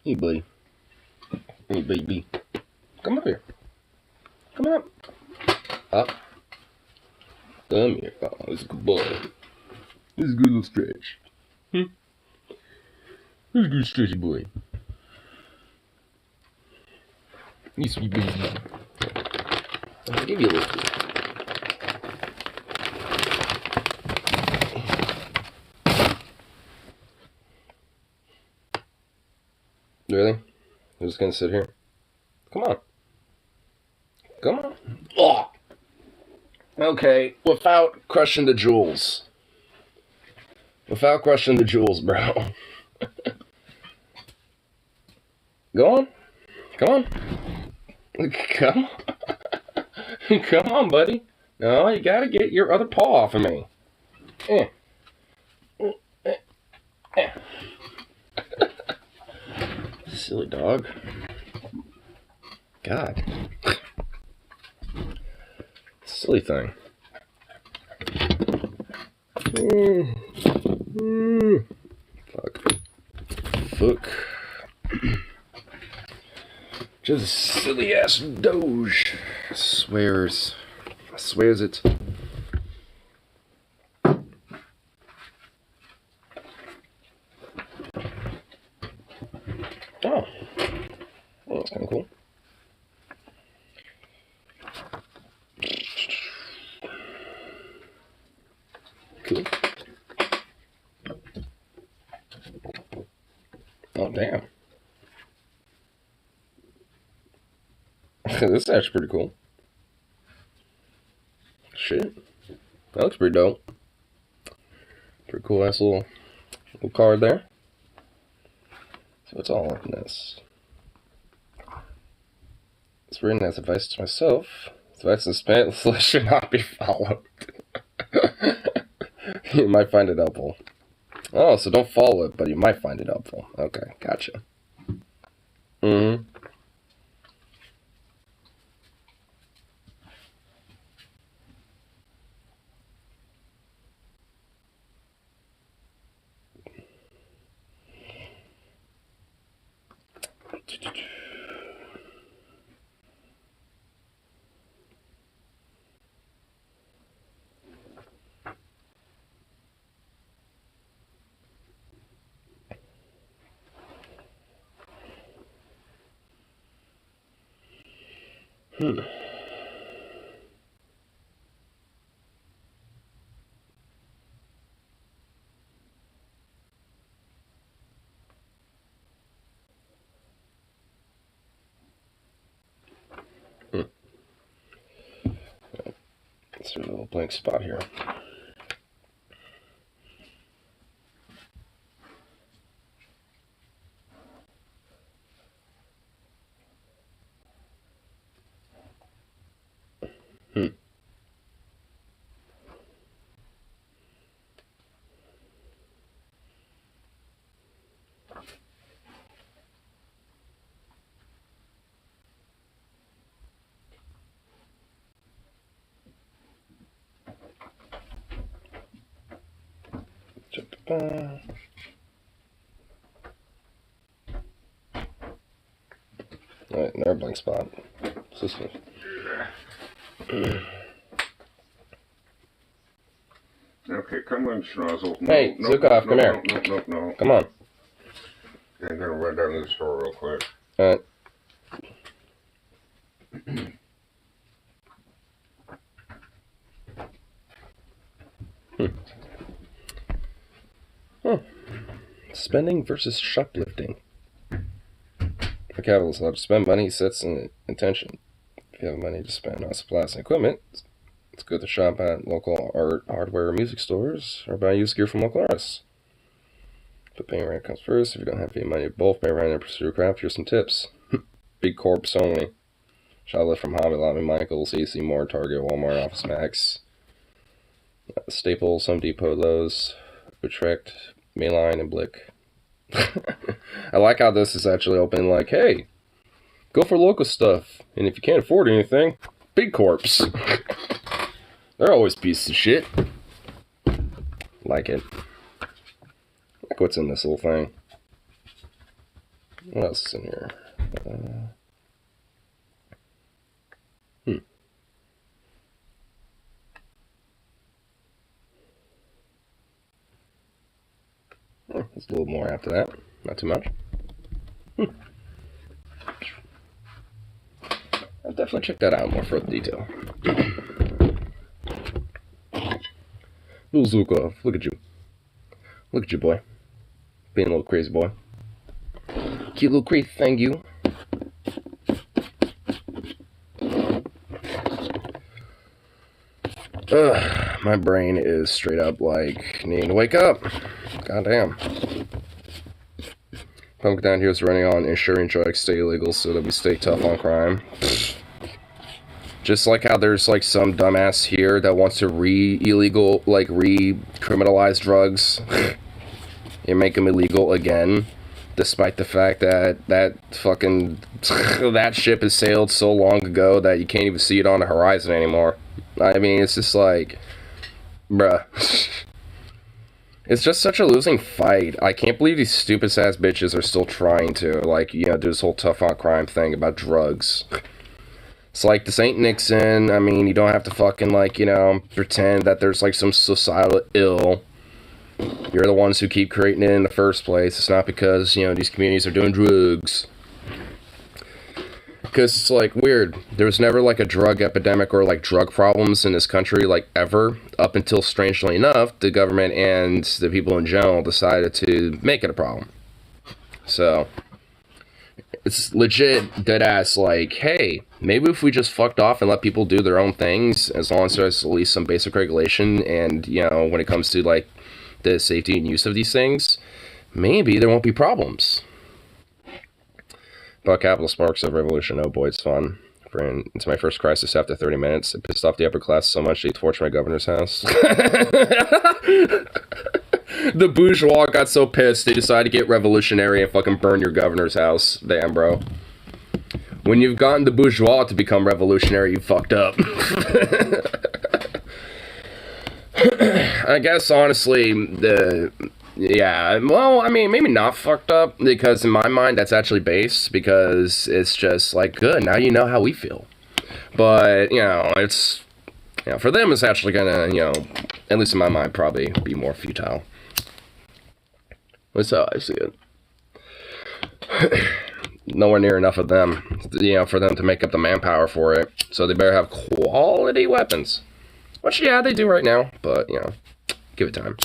Hey, buddy. Hey, baby. Come up here. Come up. Up. Come here. Oh, this is a good boy. This is a good little stretch. This is a good stretchy boy. You sweet baby. I'll give you a little bit. Really? You're just gonna sit here? Come on. Come on. Oh. Okay, without crushing the jewels. Without crushing the jewels, bro. Go on. Come on. Come on. Come on, buddy. No, you gotta get your other paw off of me. Silly dog. God. Silly thing. Fuck. Just a silly ass Doge. Swears it. Oh. Oh, that's kind of cool. Cool. Oh, damn. This is actually pretty cool. Shit. That looks pretty dope. Pretty cool ass little card there. So it's all in this. It's written as advice to myself. Advice and spent should not be followed. You might find it helpful. Oh, so don't follow it, but you might find it helpful. Okay, gotcha. Mm-hmm. Let's a little blank spot here. Alright, another blank spot. Okay, come on, Schnozzle. Hey, Zukov, come here. No. Come on. I'm gonna run down to the store real quick. Alright. Spending versus shoplifting. The capitalist allowed to spend money sets an intention. If you have money to spend on supplies and equipment, it's good to shop at local art, hardware, or music stores, or buy used gear from local artists. But paying rent comes first. If you don't have any money to both pay rent and pursue a craft, here's some tips. Big corps only. Shoplift from Hobby Lobby, Michaels, AC Moore, Target, Walmart, Office Max, Staples, Home Depot, Lowe's, Utrecht, Mainline, and Blick. I like how this is actually open, like, hey, go for local stuff, and if you can't afford anything, big corps. They're always pieces of shit. Like it. Like what's in this little thing. What else is in here? There's a little more after that. Not too much. I'll definitely check that out more further detail. Little Zukov, look at you. Look at you, boy. Being a little crazy boy. Cute little crazy thing, you. My brain is straight up like needing to wake up. Goddamn. Punk down here is running on ensuring drugs stay illegal so that we stay tough on crime. Just like how there's like some dumbass here that wants to re-criminalize drugs and make them illegal again, despite the fact that that ship has sailed so long ago that you can't even see it on the horizon anymore. I mean, it's just like, bruh. It's just such a losing fight. I can't believe these stupid ass bitches are still trying to, like, you know, do this whole tough on crime thing about drugs. It's like, this ain't Nixon. I mean, you don't have to fucking, like, you know, pretend that there's, like, some societal ill. You're the ones who keep creating it in the first place. It's not because, you know, these communities are doing drugs. Because it's, like, weird. There was never, like, a drug epidemic or, like, drug problems in this country, like, ever. Up until, strangely enough, the government and the people in general decided to make it a problem. So, it's legit deadass, like, hey, maybe if we just fucked off and let people do their own things, as long as there's at least some basic regulation, and, you know, when it comes to, like, the safety and use of these things, maybe there won't be problems. About Capital Sparks of Revolution, oh boy, it's fun. It's my first crisis after 30 minutes. It pissed off the upper class so much they torched my governor's house. The bourgeois got so pissed they decided to get revolutionary and fucking burn your governor's house. Damn, bro. When you've gotten the bourgeois to become revolutionary, you fucked up. I guess, honestly, yeah, well, I mean, maybe not fucked up, because in my mind, that's actually base, because it's just, like, good, now you know how we feel. But, you know, it's, you know, for them, it's actually gonna, you know, at least in my mind, probably be more futile. That's how I see it. Nowhere near enough of them, you know, for them to make up the manpower for it, so they better have quality weapons. Which, yeah, they do right now, but, you know, give it time.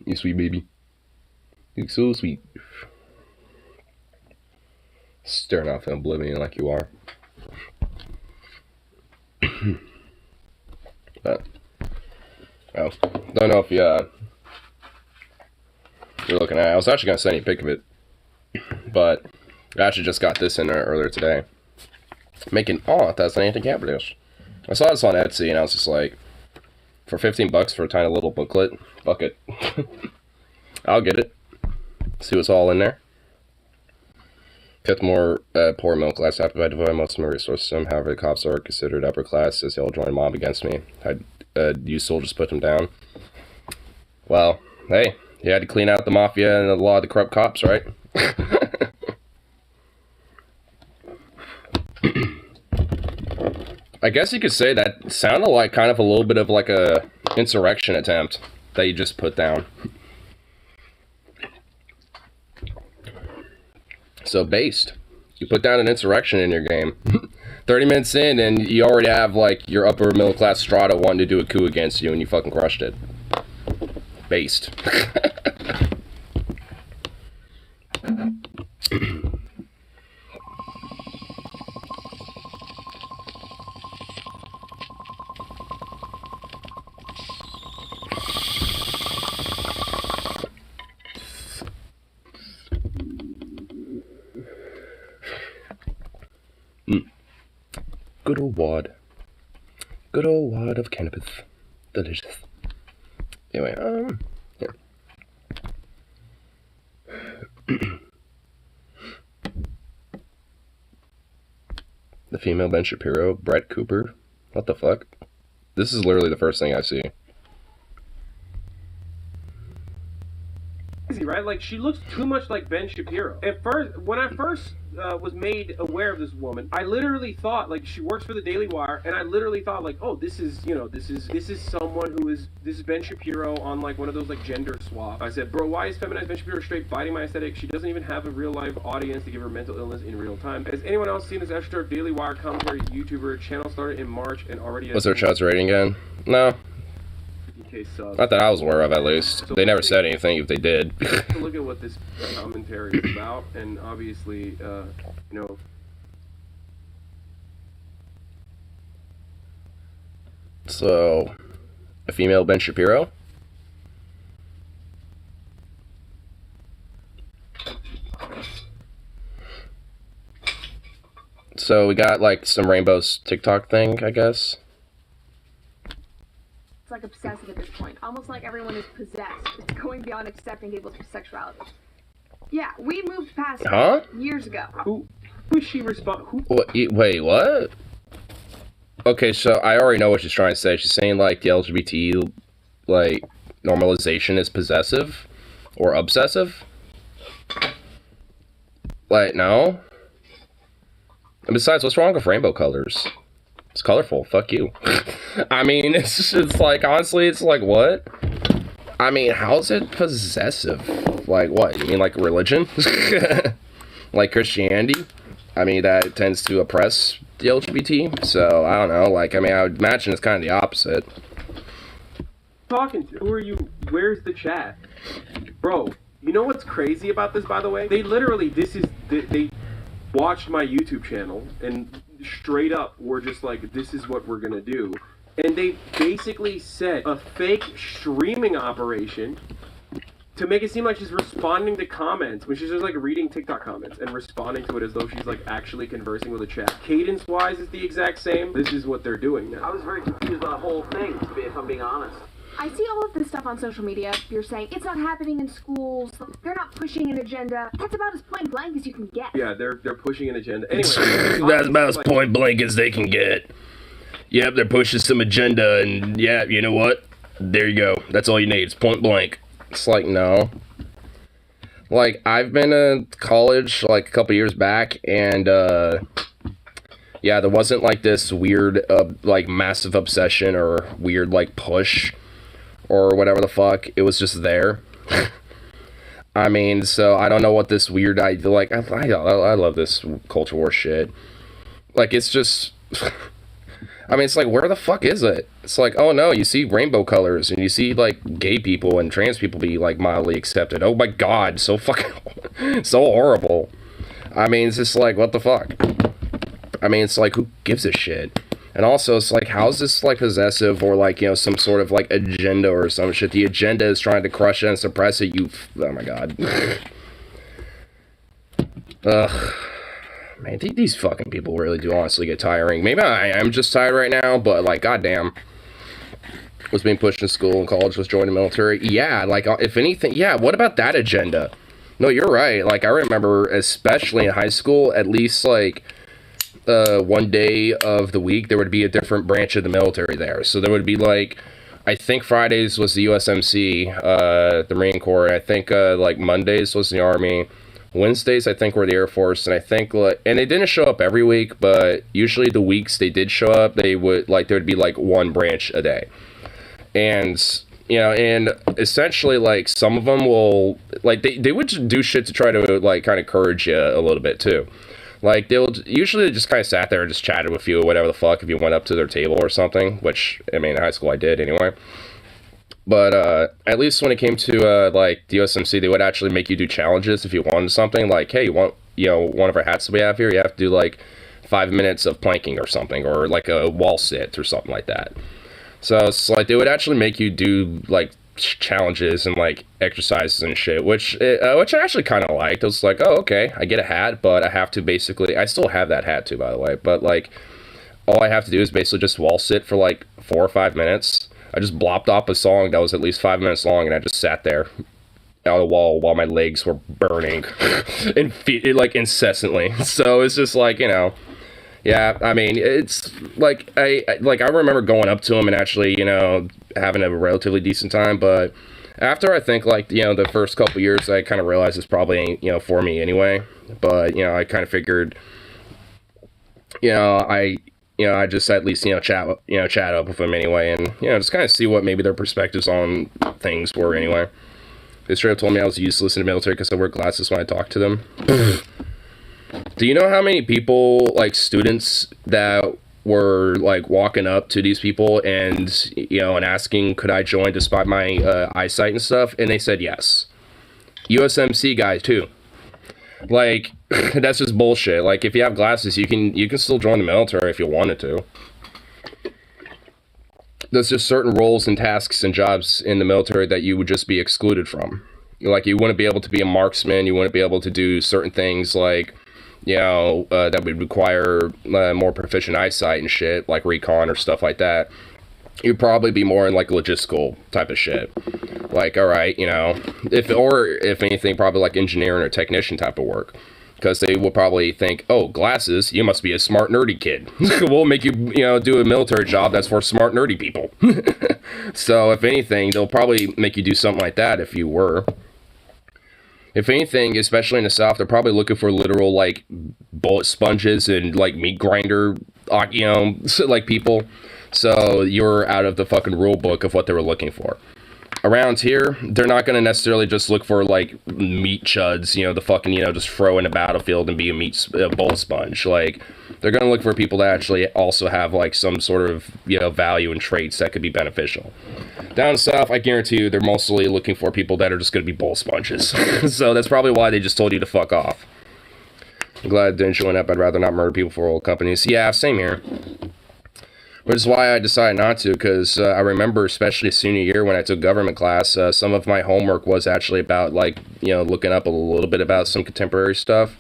You sweet baby. You're so sweet. Staring off in oblivion like you are. But, oh, don't know if you're looking at it. I was actually going to send you a pic of it, but I actually just got this in there earlier today. Making art as an anti-capitalist. I saw this on Etsy and I was just like, for 15 bucks for a tiny little booklet, fuck it. I'll get it. See what's all in there. Fifth more poor middle class after I divide most of my resources. However, the cops are considered upper class as they'll join mob against me. You soldiers put them down. Well, hey, you had to clean out the mafia and a lot of the corrupt cops, right? I guess you could say that sounded like kind of a little bit of like a insurrection attempt that you just put down. So based. You put down an insurrection in your game. 30 minutes in and you already have like your upper middle class strata wanting to do a coup against you and you fucking crushed it. Based. Good old wad. Good old wad of cannabis. Delicious. Anyway, yeah. The female Ben Shapiro, Brett Cooper. What the fuck? This is literally the first thing I see. Right? Like, she looks too much like Ben Shapiro. At first, when I first was made aware of this woman, I literally thought, like, she works for the Daily Wire, and I literally thought, like, oh, this is someone this is Ben Shapiro on, like, one of those, like, gender swaps. I said, bro, why is feminized Ben Shapiro straight biting my aesthetic? She doesn't even have a real life audience to give her mental illness in real time. Has anyone else seen this extra Daily Wire commentary YouTuber channel started in March and already... What's their shots rating again? No. Not that I was aware of, at least. So they never said anything if they did. Look at what this commentary is about, and obviously, you know... So, a female Ben Shapiro? So we got like some Rainbow's TikTok thing, I guess. It's like obsessive at this point, almost like everyone is possessed. It's going beyond accepting people's sexuality. Yeah, we moved past that years ago. Who is she respond? Wait, what? Okay, so I already know what she's trying to say. She's saying like the LGBT like normalization is possessive or obsessive. Like, no. And besides, what's wrong with rainbow colors? It's colorful. Fuck you. I mean, it's like, honestly, it's like, what? I mean, how's it possessive? Like, what? You mean like religion? Like Christianity? I mean, that tends to oppress the LGBT. So, I don't know. Like, I mean, I would imagine it's kind of the opposite. Talking to? Who are you? Where's the chat? Bro, you know what's crazy about this, by the way? They literally, they watched my YouTube channel and straight up were just like, this is what we're gonna do. And they basically set a fake streaming operation to make it seem like she's responding to comments when she's just like reading TikTok comments and responding to it as though she's like actually conversing with a chat. Cadence wise it's the exact same. This is what they're doing now. I was very confused by the whole thing, if I'm being honest. I see all of this stuff on social media. You're saying it's not happening in schools. They're not pushing an agenda. That's about as point blank as you can get. Yeah, they're pushing an agenda. Anyway, that's about as point blank as they can get. Yep, they're pushing some agenda, and yeah, you know what? There you go. That's all you need. It's point blank. It's like, no. Like, I've been to college like a couple years back, and yeah, there wasn't like this weird like massive obsession or weird like push or whatever the fuck. It was just there. I mean, so I don't know what this weird idea, like, I love this culture war shit. Like, it's just, I mean, it's like, where the fuck is it? It's like, oh no, you see rainbow colors and you see like gay people and trans people be like mildly accepted. Oh my god, so fucking, so horrible. I mean, it's just like, what the fuck? I mean, it's like, who gives a shit? And also, it's like, how's this, like, possessive or, like, you know, some sort of, like, agenda or some shit? The agenda is trying to crush it and suppress it, oh my god. Ugh. Man, these fucking people really do honestly get tiring. Maybe I am just tired right now, but, like, goddamn. Was being pushed in school and college, was joining the military. Yeah, like, if anything, yeah, what about that agenda? No, you're right. Like, I remember, especially in high school, at least, like, one day of the week there would be a different branch of the military there. So there would be like, I think Fridays was the USMC, the Marine Corps. I think like Mondays was the Army. Wednesdays I think were the Air Force, and I think like, and they didn't show up every week, but usually the weeks they did show up, they would like, there would be like one branch a day. And you know, and essentially like some of them will like, they would just do shit to try to like kind of encourage you a little bit too. Like, they'll usually just kind of sat there and just chatted with you or whatever the fuck if you went up to their table or something, which, I mean, in high school I did anyway. But at least when it came to, like, the USMC, they would actually make you do challenges if you wanted something. Like, hey, you want, you know, one of our hats that we have here? You have to do, like, 5 minutes of planking or something, or, like, a wall sit or something like that. So it's like, they would actually make you do, like, challenges and like exercises and shit, which I actually kind of liked. I was like, oh, okay, I get a hat, but I have to basically, I still have that hat too, by the way, but like all I have to do is basically just wall sit for like 4 or 5 minutes. I just blopped off a song that was at least 5 minutes long, and I just sat there on the wall while my legs were burning and like incessantly. So it's just like, you know, yeah, I mean, it's like I remember going up to him and actually, you know, having a relatively decent time, but after I think like, you know, the first couple years, I kind of realized it's probably ain't, you know, for me anyway. But, you know, I kind of figured, you know, I just at least, you know, chat up with them anyway, and, you know, just kind of see what maybe their perspectives on things were anyway. They straight up told me I was useless in the military because I wear glasses when I talk to them. Do you know how many people, like students, that were like walking up to these people and, you know, and asking could I join despite my eyesight and stuff, and they said yes. USMC guys too. Like, that's just bullshit. Like, if you have glasses, you can still join the military if you wanted to. There's just certain roles and tasks and jobs in the military that you would just be excluded from. Like, you wouldn't be able to be a marksman, you wouldn't be able to do certain things like, you know, that would require more proficient eyesight and shit, like recon or stuff like that. You'd probably be more in like logistical type of shit. Like, all right, you know, if anything, probably like engineering or technician type of work. Because they will probably think, oh, glasses, you must be a smart, nerdy kid. We'll make you, you know, do a military job that's for smart, nerdy people. So, if anything, they'll probably make you do something like that if you were. If anything, especially in the South, they're probably looking for literal, like, bullet sponges and, like, meat grinder, you know, like, people. So, you're out of the fucking rule book of what they were looking for. Around here, they're not going to necessarily just look for, like, meat chuds, you know, the fucking, you know, just throw in a battlefield and be a bullet sponge. Like, they're going to look for people that actually also have, like, some sort of, you know, value and traits that could be beneficial. Down south, I guarantee you, they're mostly looking for people that are just going to be bullet sponges. So that's probably why they just told you to fuck off. I'm glad I didn't join up. I'd rather not murder people for old companies. Yeah, same here. Which is why I decided not to, because I remember, especially senior year when I took government class, some of my homework was actually about, like, you know, looking up a little bit about some contemporary stuff.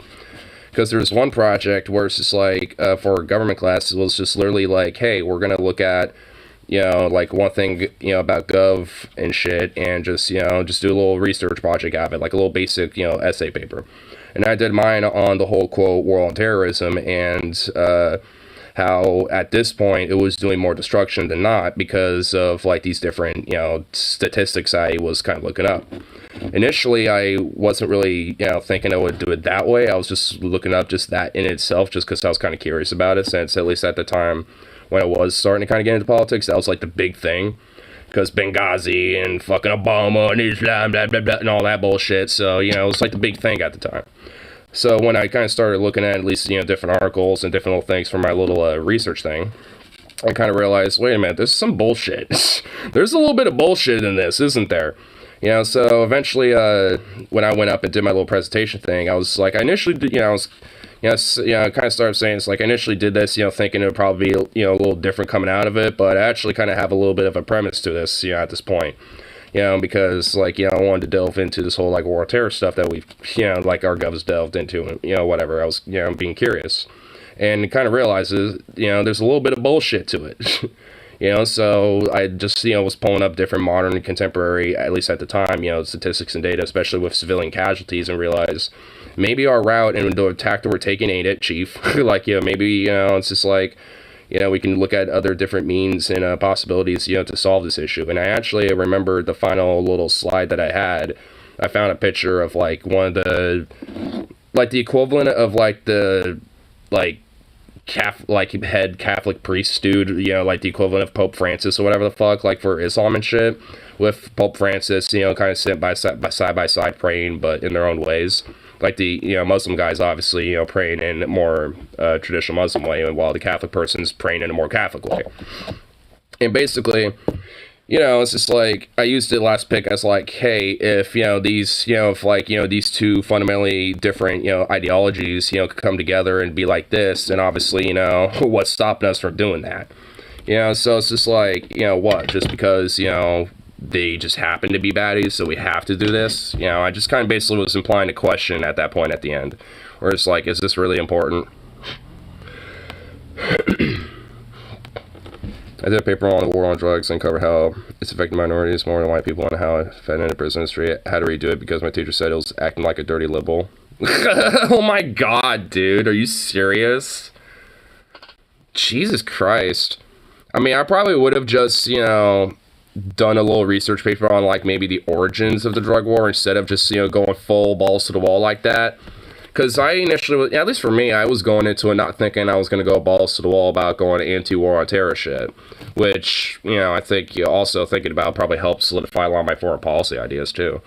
Because there was one project where it's just like, for government class, it was just literally like, hey, we're going to look at, you know, like one thing, you know, about gov and shit, and just, you know, just do a little research project out of it, like a little basic, you know, essay paper. And I did mine on the whole, quote, war on terrorism, and, how at this point it was doing more destruction than not because of like these different, you know, statistics I was kind of looking up. Initially, I wasn't really, you know, thinking I would do it that way. I was just looking up just that in itself just because I was kind of curious about it, since at least at the time when I was starting to kind of get into politics, that was like the big thing. Because Benghazi and fucking Obama and Islam, blah, blah, blah, and all that bullshit. So, you know, it was like the big thing at the time. So when I kind of started looking at least, you know, different articles and different little things for my little research thing, I kind of realized, wait a minute, there's some bullshit. There's a little bit of bullshit in this, isn't there? You know, so eventually, when I went up and did my little presentation thing, I was like, I initially did, you know, I was, kind of started saying, it's like, I initially did this, you know, thinking it would probably be, you know, a little different coming out of it, but I actually kind of have a little bit of a premise to this, you know, at this point. You know, because, like, you know, I wanted to delve into this whole, like, war on terror stuff that we've, you know, like, our gov's delved into, and, you know, whatever. I was, you know, being curious. And kind of realizes, you know, there's a little bit of bullshit to it. You know, so I just, you know, was pulling up different modern and contemporary, at least at the time, you know, statistics and data, especially with civilian casualties, and realized maybe our route and the attack that we're taking ain't it, chief. Like, you know, maybe, you know, it's just like, you know, we can look at other different means and possibilities, you know, to solve this issue. And I actually remember the final little slide that I had. I found a picture of, like, one of the, like, the equivalent of, like, the, like, head Catholic priest dude, you know, like the equivalent of Pope Francis or whatever the fuck, like, for Islam and shit, with Pope Francis, you know, kind of sitting side by side praying, but in their own ways. Like the, you know, Muslim guys obviously, you know, praying in a more traditional Muslim way, while the Catholic person's praying in a more Catholic way. And basically, you know, it's just like, I used the last pick as like, hey, if, you know, these, you know, if like, you know, these two fundamentally different, you know, ideologies, you know, could come together and be like this, then obviously, you know, what's stopping us from doing that? You know, so it's just like, you know, what, just because, you know, they just happen to be baddies, so we have to do this? You know, I just kind of basically was implying a question at that point at the end, where it's like, is this really important? I did a paper on the war on drugs and covered how it's affected minorities more than white people and how it affected the prison industry. I had to redo it because my teacher said it was acting like a dirty liberal. Oh my god, dude. Are you serious? Jesus Christ. I mean, I probably would have just, you know, done a little research paper on, like, maybe the origins of the drug war instead of just, you know, going full balls to the wall like that. Because I initially, at least for me, I was going into it not thinking I was going to go balls to the wall about going anti-war on terror shit. Which, you know, I think you also thinking about probably helped solidify a lot of my foreign policy ideas, too.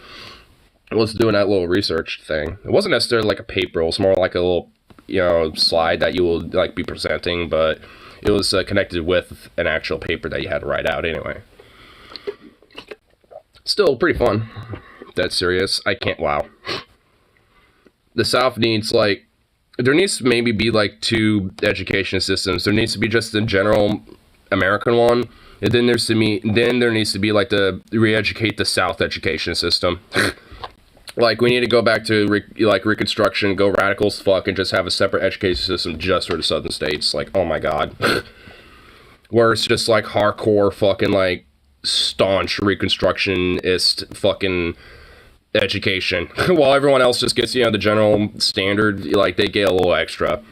I was doing that little research thing. It wasn't necessarily like a paper. It was more like a little, you know, slide that you will, like, be presenting. But it was connected with an actual paper that you had to write out anyway. Still pretty fun. Dead serious. I can't, wow. The South needs, like, there needs to maybe be, like, 2 education systems. There needs to be just the general American one, and then there needs to be, like, the re-educate the South education system. Like, we need to go back to, Reconstruction, go radical as fuck, and just have a separate education system just for the southern states. Like, oh my god. Where it's just, like, hardcore fucking, like, staunch Reconstructionist fucking education, while everyone else just gets, you know, the general standard, like, they get a little extra.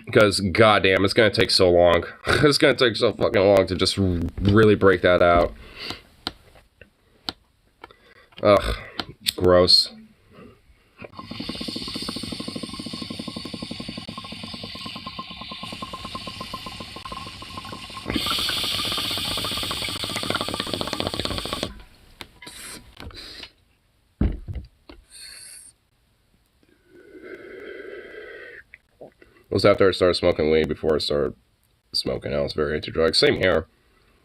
Because, goddamn, it's gonna take so long. It's gonna take so fucking long to just really break that out. Ugh, gross. It was after I started smoking weed. Before I started smoking, I was very into drugs. Same here.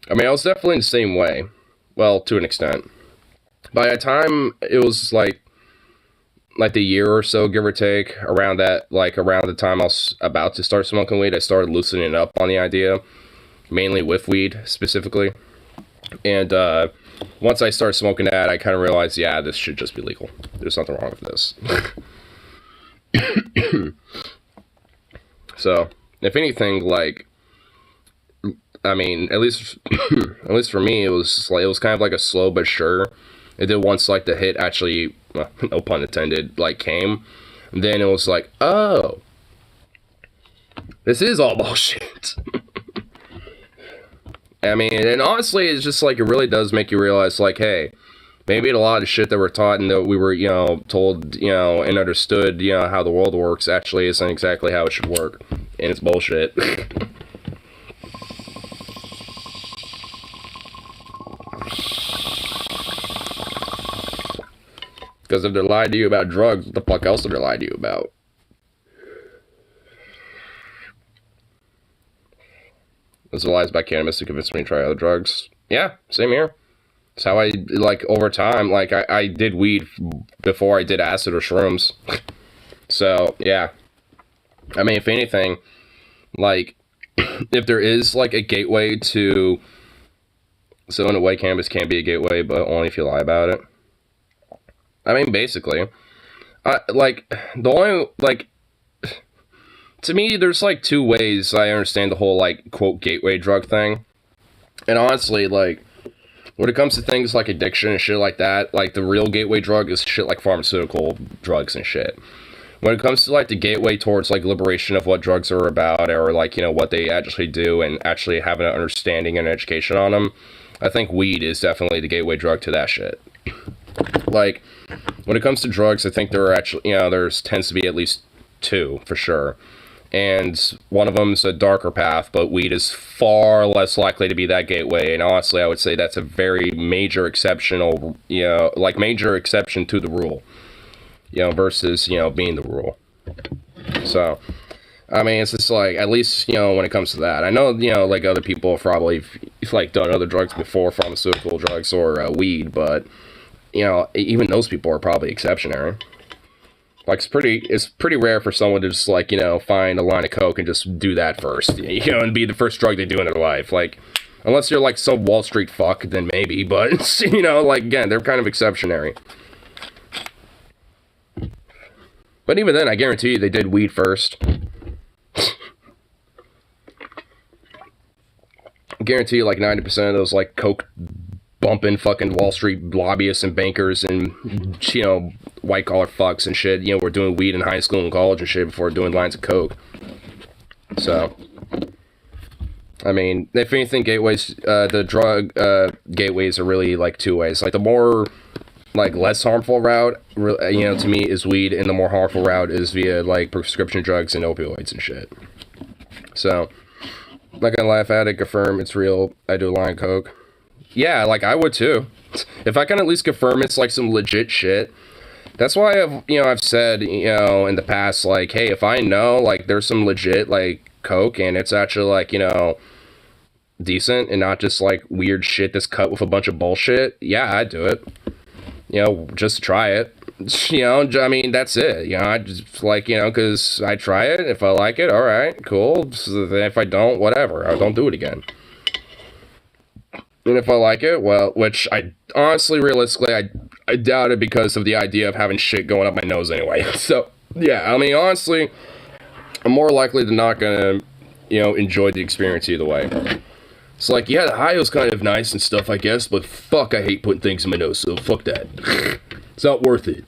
I mean, I was definitely in the same way. Well, to an extent. By the time it was like the year or so, give or take, around the time I was about to start smoking weed, I started loosening up on the idea, mainly with weed specifically. And once I started smoking that, I kind of realized, yeah, this should just be legal. There's nothing wrong with this. So, if anything, like, I mean, at least for me, it was kind of like a slow but sure. It did once, like, the hit actually, well, no pun intended, like, came. Then it was like, oh, this is all bullshit. I mean, and honestly, it's just, like, it really does make you realize, like, hey, maybe a lot of shit that we're taught and that we were, you know, told, you know, and understood, you know, how the world works actually isn't exactly how it should work. And it's bullshit. Because if they're lying to you about drugs, what the fuck else are they lying to you about? Those are lies by cannabis to convince me to try other drugs. Yeah, same here. It's how I, like, over time, like, I did weed before I did acid or shrooms. So, yeah. I mean, if anything, like, if there is, like, a gateway to... So, in a way, cannabis can be a gateway, but only if you lie about it. I mean, basically. Like, the only, like... To me, there's, like, 2 ways I understand the whole, like, quote, gateway drug thing. And honestly, like... When it comes to things like addiction and shit like that, like, the real gateway drug is shit like pharmaceutical drugs and shit. When it comes to, like, the gateway towards, like, liberation of what drugs are about, or, like, you know, what they actually do, and actually having an understanding and education on them, I think weed is definitely the gateway drug to that shit. Like, when it comes to drugs, I think there are actually, you know, there's tends to be at least 2, for sure. And one of them's a darker path, but weed is far less likely to be that gateway. And honestly, I would say that's a very major exceptional, you know, like, major exception to the rule, you know, versus, you know, being the rule. So, I mean, it's just like, at least, you know, when it comes to that, I know, you know, like, other people have probably, like, done other drugs before, pharmaceutical drugs or weed, but, you know, even those people are probably exceptionary. Like, it's pretty rare for someone to just, like, you know, find a line of coke and just do that first, you know, and be the first drug they do in their life. Like, unless you're, like, some Wall Street fuck, then maybe, but, you know, like, again, they're kind of exceptionary. But even then, I guarantee you they did weed first. guarantee you like 90% of those like coke bumping fucking Wall Street lobbyists and bankers and, you know, white collar fucks and shit, you know, were doing weed in high school and college and shit before doing lines of coke. So, I mean, if anything, gateways, the drug gateways are really like two ways. Like the more like less harmful route, you know, to me is weed, and the more harmful route is via like prescription drugs and opioids and shit. So, not gonna laugh at it, confirm it's real. I do a line of coke. Yeah, like I would too. If I can at least confirm it's like some legit shit. That's why I've said, you know, in the past, like, hey, if I know like there's some legit like coke and it's actually like, you know, decent and not just like weird shit that's cut with a bunch of bullshit, yeah, I'd do it. You know, just try it. You know, I mean, that's it. You know, I just like, you know, because I try it. If I like it, all right, cool. So then if I don't, whatever. I don't do it again. And if I like it, well, which I honestly, realistically, I doubt it because of the idea of having shit going up my nose anyway. So, yeah, I mean, honestly, I'm more likely than not gonna, you know, enjoy the experience either way. It's like, yeah, the high was kind of nice and stuff, I guess, but fuck, I hate putting things in my nose, so fuck that. It's not worth it.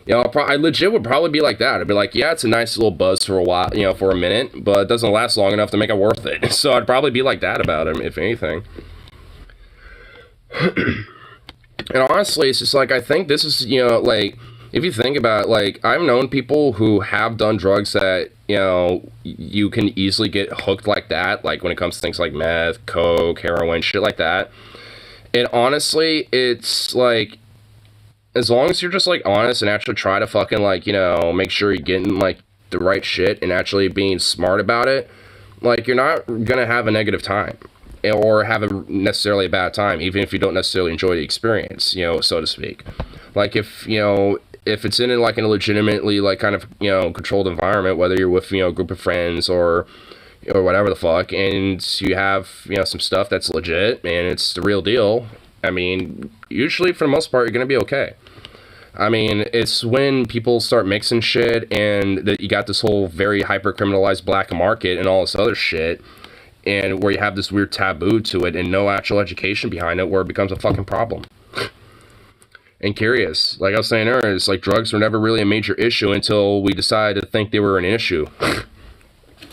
You know, I legit would probably be like that. I'd be like, yeah, it's a nice little buzz for a while, you know, for a minute, but it doesn't last long enough to make it worth it. So I'd probably be like that about him, if anything. And honestly, it's just like, I think this is, you know, like, if you think about it, like, I've known people who have done drugs that, you know, you can easily get hooked like that, like when it comes to things like meth, coke, heroin, shit like that. And honestly, it's like, as long as you're just like honest and actually try to fucking like, you know, make sure you're getting like the right shit and actually being smart about it, like, you're not gonna have a negative time or have a necessarily a bad time, even if you don't necessarily enjoy the experience, you know, so to speak. Like, if, you know, if it's in like a legitimately like kind of, you know, controlled environment, whether you're with, you know, a group of friends or whatever the fuck, and you have, you know, some stuff that's legit and it's the real deal, I mean, usually for the most part, you're gonna be okay. I mean, it's when people start mixing shit and that you got this whole very hyper criminalized black market and all this other shit, and where you have this weird taboo to it and no actual education behind it, where it becomes a fucking problem. And curious, like I was saying earlier, it's like drugs were never really a major issue until we decided to think they were an issue.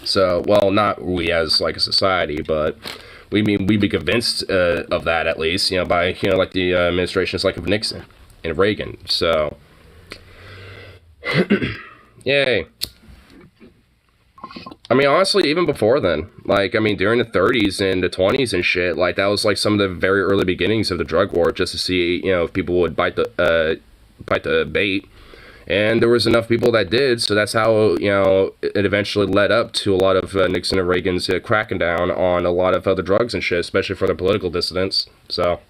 So, well, not we as like a society, but we'd be convinced of that, at least, you know, by, you know, like the administrations like of Nixon and Reagan. So, yay. I mean, honestly, even before then, like, I mean, during the 30s and the 20s and shit, like, that was like some of the very early beginnings of the drug war, just to see, you know, if people would bite the bait. And there was enough people that did, so that's how, you know, it eventually led up to a lot of Nixon and Reagan's cracking down on a lot of other drugs and shit, especially for the political dissidents. So,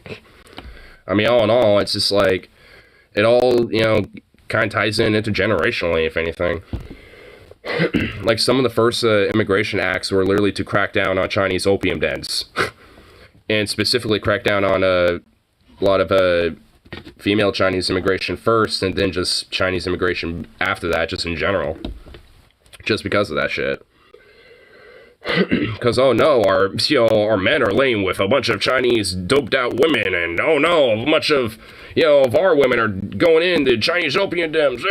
I mean, all in all, it's just like, it all, you know, kind of ties in intergenerationally, if anything. Like, some of the first immigration acts were literally to crack down on Chinese opium dens. And specifically crack down on a lot of female Chinese immigration first, and then just Chinese immigration after that, just in general. Just because of that shit. Because, oh no, our men are laying with a bunch of Chinese doped out women, and oh no, a bunch of, you know, of our women are going into Chinese opium dens.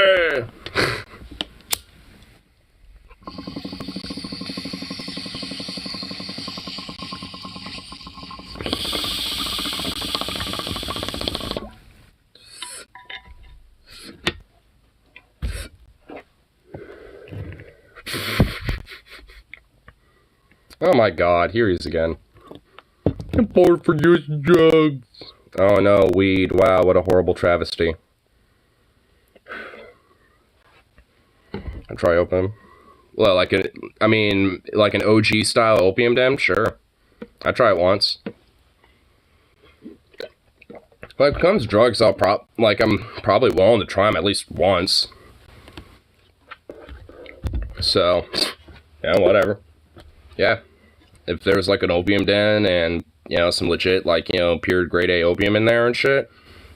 Oh my god, here he is again. I'm bored for using drugs. Oh no, weed. Wow, what a horrible travesty. I'll try opium. Well, like an OG style opium den? Sure. I try it once. When it comes to drugs, I'm probably willing to try them at least once. So, yeah, whatever. Yeah. If there was like an opium den and, you know, some legit, like, you know, pure grade A opium in there and shit,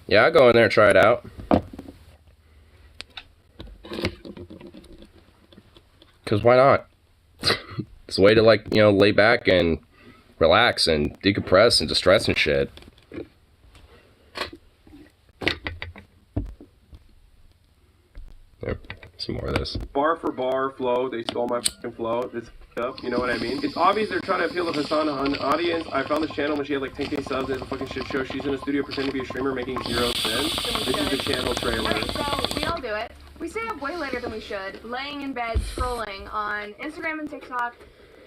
yeah, I'd go in there and try it out. Because why not? It's a way to, like, you know, lay back and relax and decompress and distress and shit. Yep. Some more of this. Bar for bar flow, they stole my fucking flow. It's up, you know what I mean? It's obvious they're trying to appeal to Hassan an audience. I found this channel when she had like 10k subs. It's a fucking shit show. She's in a studio pretending to be a streamer making 0 cents. This is the channel trailer. Alright, so we all do it. We stay up way later than we should, laying in bed, scrolling on Instagram and TikTok,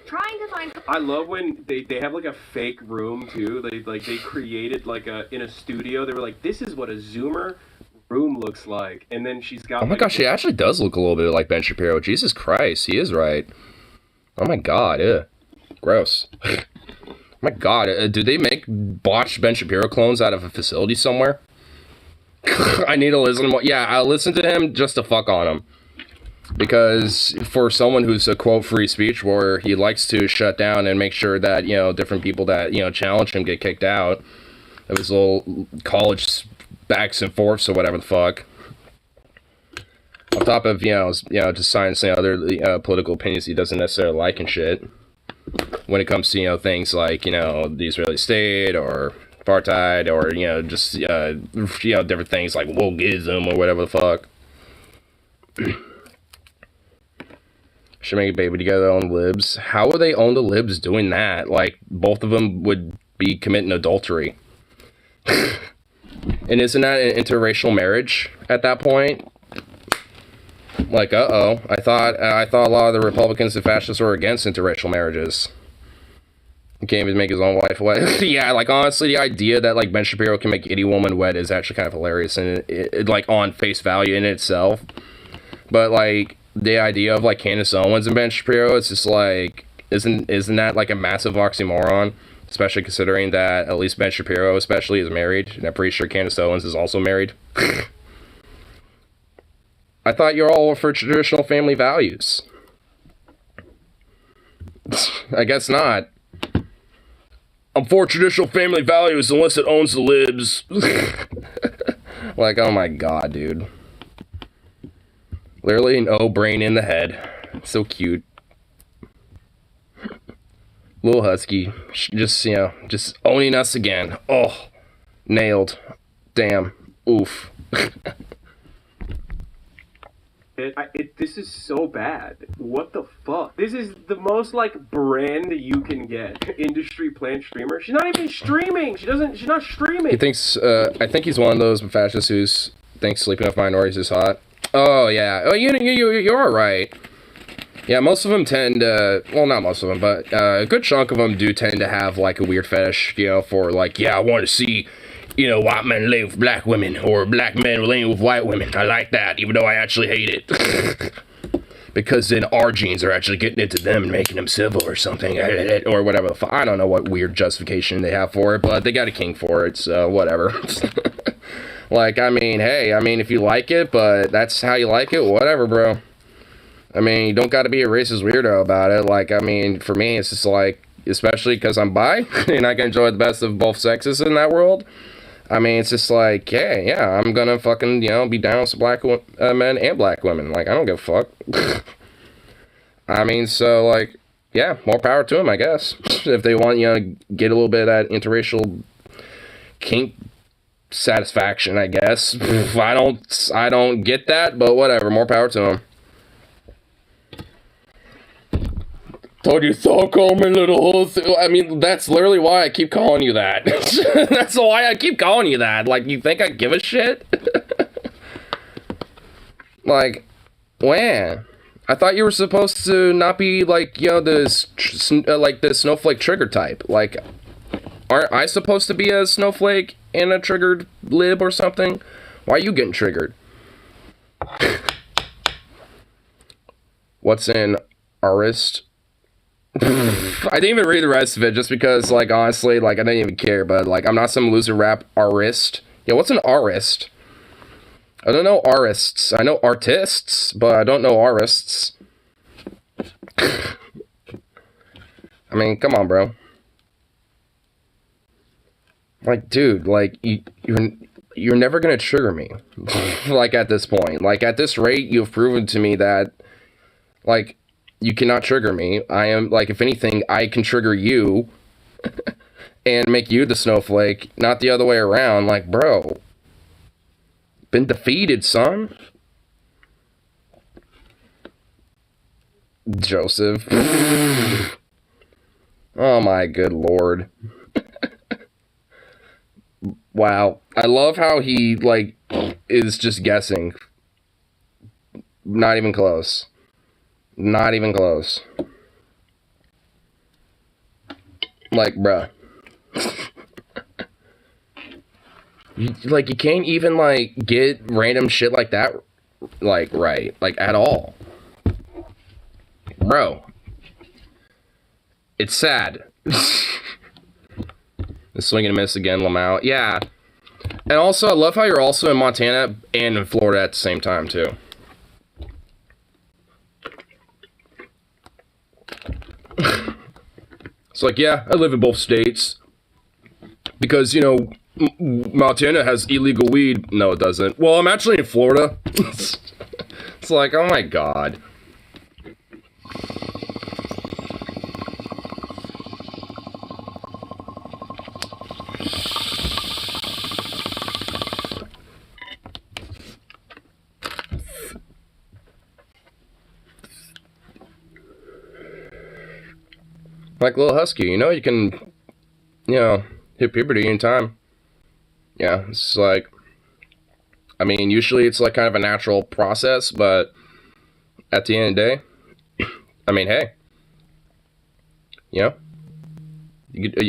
trying to find... I love when they have like a fake room too. They created like in a studio. They were like, this is what a Zoomer room looks like, and then she's got. Oh my gosh, he actually does look a little bit like Ben Shapiro. Jesus Christ, he is right. Oh my god, ew. Gross. Oh my god, did they make botched Ben Shapiro clones out of a facility somewhere? I need to listen to more. Yeah, I'll listen to him just to fuck on him. Because for someone who's a quote free speech warrior, he likes to shut down and make sure that, you know, different people that, you know, challenge him get kicked out of his little college backs and forths or whatever the fuck. On top of, you know, just silencing other political opinions he doesn't necessarily like and shit. When it comes to, you know, things like, you know, the Israeli state or apartheid or, you know, just, you know, different things like wokeism or whatever the fuck. Should make a baby together own libs. How would they own the libs doing that? Like, both of them would be committing adultery. And isn't that an interracial marriage at that point? Like, uh-oh. I thought a lot of the Republicans and fascists were against interracial marriages. He can't even make his own wife wed. Yeah, like, honestly, the idea that, like, Ben Shapiro can make any woman wed is actually kind of hilarious, and it like, on face value in itself. But, like, the idea of, like, Candace Owens and Ben Shapiro, it's just, like, isn't that, like, a massive oxymoron? Especially considering that at least Ben Shapiro, especially, is married, and I'm pretty sure Candace Owens is also married. I thought you're all for traditional family values. I guess not. I'm for traditional family values unless it owns the libs. Like, oh my god, dude. Literally no brain in the head. So cute. Little husky. Just, you know, just owning us again. Oh. Nailed. Damn. Oof. This is so bad. What the fuck? This is the most, like, brand you can get. Industry plant streamer. She's not even streaming. She's not streaming. He thinks, I think he's one of those fascists who thinks sleeping with minorities is hot. Oh, yeah. Oh, you're right. Yeah, most of them tend to, well, not most of them, but a good chunk of them do tend to have, like, a weird fetish, you know, for, like, yeah, I want to see, you know, white men lay with black women, or black men laying with white women. I like that, even though I actually hate it. Because then our genes are actually getting into them and making them civil or something, or whatever the fuck. I don't know what weird justification they have for it, but they got a king for it, so whatever. Like, I mean, hey, I mean, if you like it, but that's how you like it, whatever, bro. I mean, you don't got to be a racist weirdo about it. Like, I mean, for me, it's just like, especially because I'm bi, and I can enjoy the best of both sexes in that world. I mean, it's just like, hey, yeah, I'm gonna fucking, you know, be down with black men and black women. Like, I don't give a fuck. I mean, so, like, yeah, more power to them, I guess. If they want, you know, get a little bit of that interracial kink satisfaction, I guess. I don't get that, but whatever, more power to them. Told you so, Coleman, little hole. I mean, that's literally why I keep calling you that. That's why I keep calling you that. Like, you think I give a shit? Like, when? I thought you were supposed to not be, like, you know, the snowflake trigger type. Like, aren't I supposed to be a snowflake and a triggered lib or something? Why are you getting triggered? What's in Arist? I didn't even read the rest of it just because, like, honestly, like, I didn't even care, but, like, I'm not some loser rap artist. Yeah, what's an artist? I don't know artists. I know artists, but I don't know artists. I mean, come on, bro. Like, dude, like, you're never gonna trigger me. Like, at this point. Like, at this rate, you've proven to me that, like, you cannot trigger me. I am, like, if anything, I can trigger you and make you the snowflake, not the other way around. Like, bro, been defeated, son. Joseph. Oh my good lord. Wow. I love how he, like, is just guessing. Not even close. Not even close. Like, bruh. Like, you can't even, like, get random shit like that, like, right. Like, at all. Bro. It's sad. The swing and a miss again, Lamau. Yeah. And also, I love how you're also in Montana and in Florida at the same time, too. It's like, yeah, I live in both states. Because, you know, Montana has illegal weed. No, it doesn't. Well, I'm actually in Florida. It's like, oh my god. Like Little Husky, you know, you can, you know, hit puberty in time. Yeah, it's like, I mean, usually it's like kind of a natural process, but at the end of the day, I mean, hey, you know,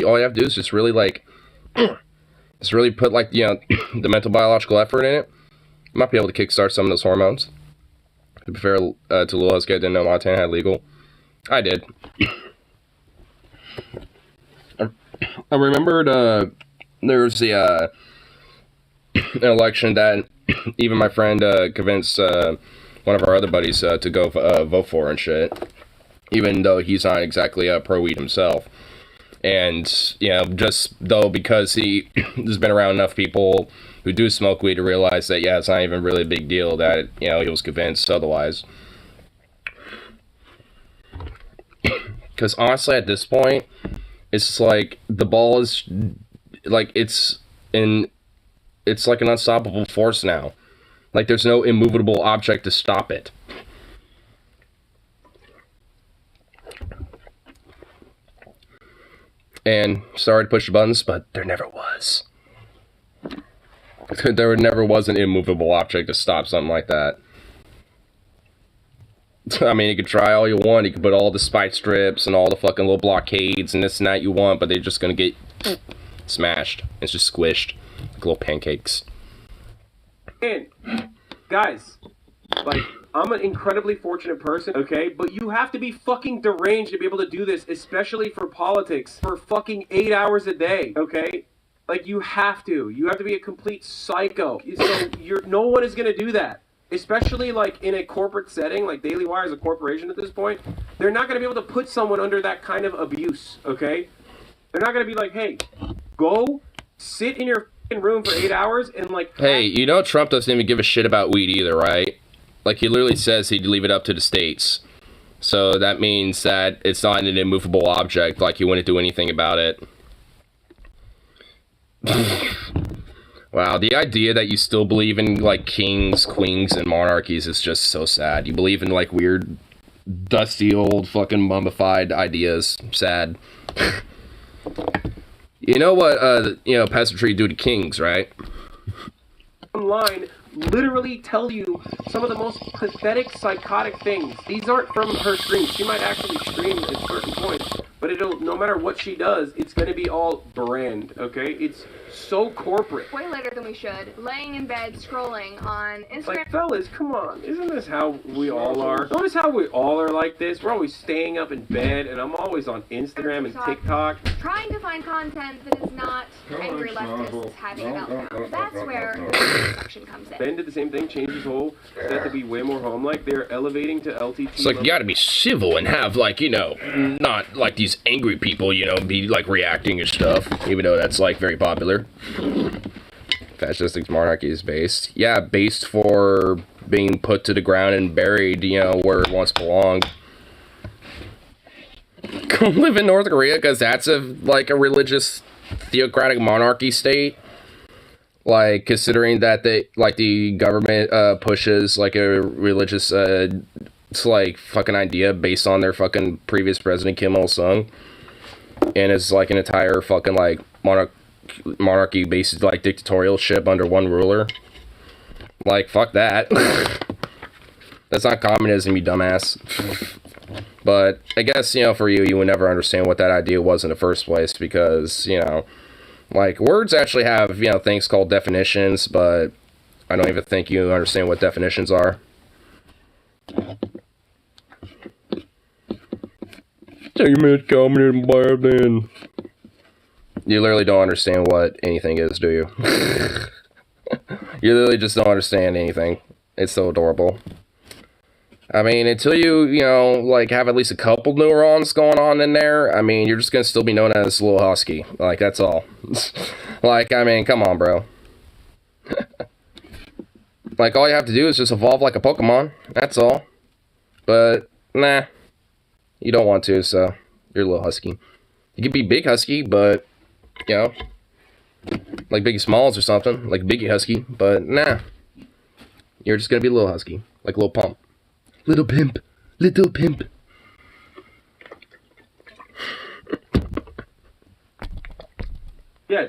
all you have to do is just really, like, just really put, like, you know, the mental biological effort in it. You might be able to kickstart some of those hormones. To be fair to Little Husky, I didn't know Montana had legal. I did. I remembered there was the an election that even my friend convinced one of our other buddies to go vote for and shit, even though he's not exactly pro-weed himself. And, you know, just though because he has been around enough people who do smoke weed to realize that, yeah, it's not even really a big deal, that, you know, he was convinced otherwise. Because honestly, at this point, it's like the ball is like it's like an unstoppable force now. Like there's no immovable object to stop it. And sorry to push the buttons, but there never was. There never was an immovable object to stop something like that. I mean, you could try all you want. You could put all the spike strips and all the fucking little blockades and this and that you want, but they're just gonna get smashed. It's just squished like little pancakes. And guys, like, I'm an incredibly fortunate person, okay? But you have to be fucking deranged to be able to do this, especially for politics, for fucking 8 hours a day, okay? Like, you have to. You have to be a complete psycho. So no one is gonna do that. Especially, like, in a corporate setting, like Daily Wire is a corporation at this point, they're not going to be able to put someone under that kind of abuse, okay? They're not going to be like, hey, go sit in your fucking room for 8 hours and, like... Hey, you know Trump doesn't even give a shit about weed either, right? Like, he literally says he'd leave it up to the states. So that means that it's not an immovable object, like he wouldn't do anything about it. Wow, the idea that you still believe in, like, kings, queens, and monarchies is just so sad. You believe in, like, weird, dusty, old, fucking mummified ideas. Sad. You know what, you know, peasantry do to kings, right? Online literally tell you some of the most pathetic, psychotic things. These aren't from her streams. She might actually stream at certain points, but no matter what she does, it's going to be all brand, okay? It's so corporate. Way later than we should. Laying in bed, scrolling on Instagram. Like, fellas, come on. Isn't this how we all are? Notice how we all are like this? We're always staying up in bed, and I'm always on Instagram and TikTok. Trying to find content that is not angry leftists having a meltdown. That's where the section comes in. Ben did the same thing, changed his whole set to be way more home-like. They're elevating to LTT. It's like, you gotta be civil and have, like, you know, not like these angry people, you know, be, like, reacting and stuff, even though that's, like, very popular. Fascistic monarchy is based. Yeah, based for being put to the ground and buried, you know, where it once belonged. Go live in North Korea because that's a religious theocratic monarchy state. Like, considering that the government pushes like a religious it's like fucking idea based on their fucking previous president Kim Il Sung, and it's like an entire fucking like monarchy based like dictatorialship under one ruler. Like, fuck that. That's not communism, you dumbass. But I guess, you know, for you would never understand what that idea was in the first place because, you know, like, words actually have, you know, things called definitions, but I don't even think you understand what definitions are. You literally don't understand what anything is, do you? You literally just don't understand anything. It's so adorable. I mean, until you know, like, have at least a couple neurons going on in there, I mean, you're just gonna still be known as Little Husky. Like, that's all. Like, I mean, come on, bro. Like, all you have to do is just evolve like a Pokemon. That's all. But, nah. You don't want to, so you're a Little Husky. You could be Big Husky, but, you know, like Biggie Smalls or something. Like Biggie Husky, but, nah. You're just gonna be a Little Husky. Like Lil Pump. Little Pimp. Little Pimp. Yeah,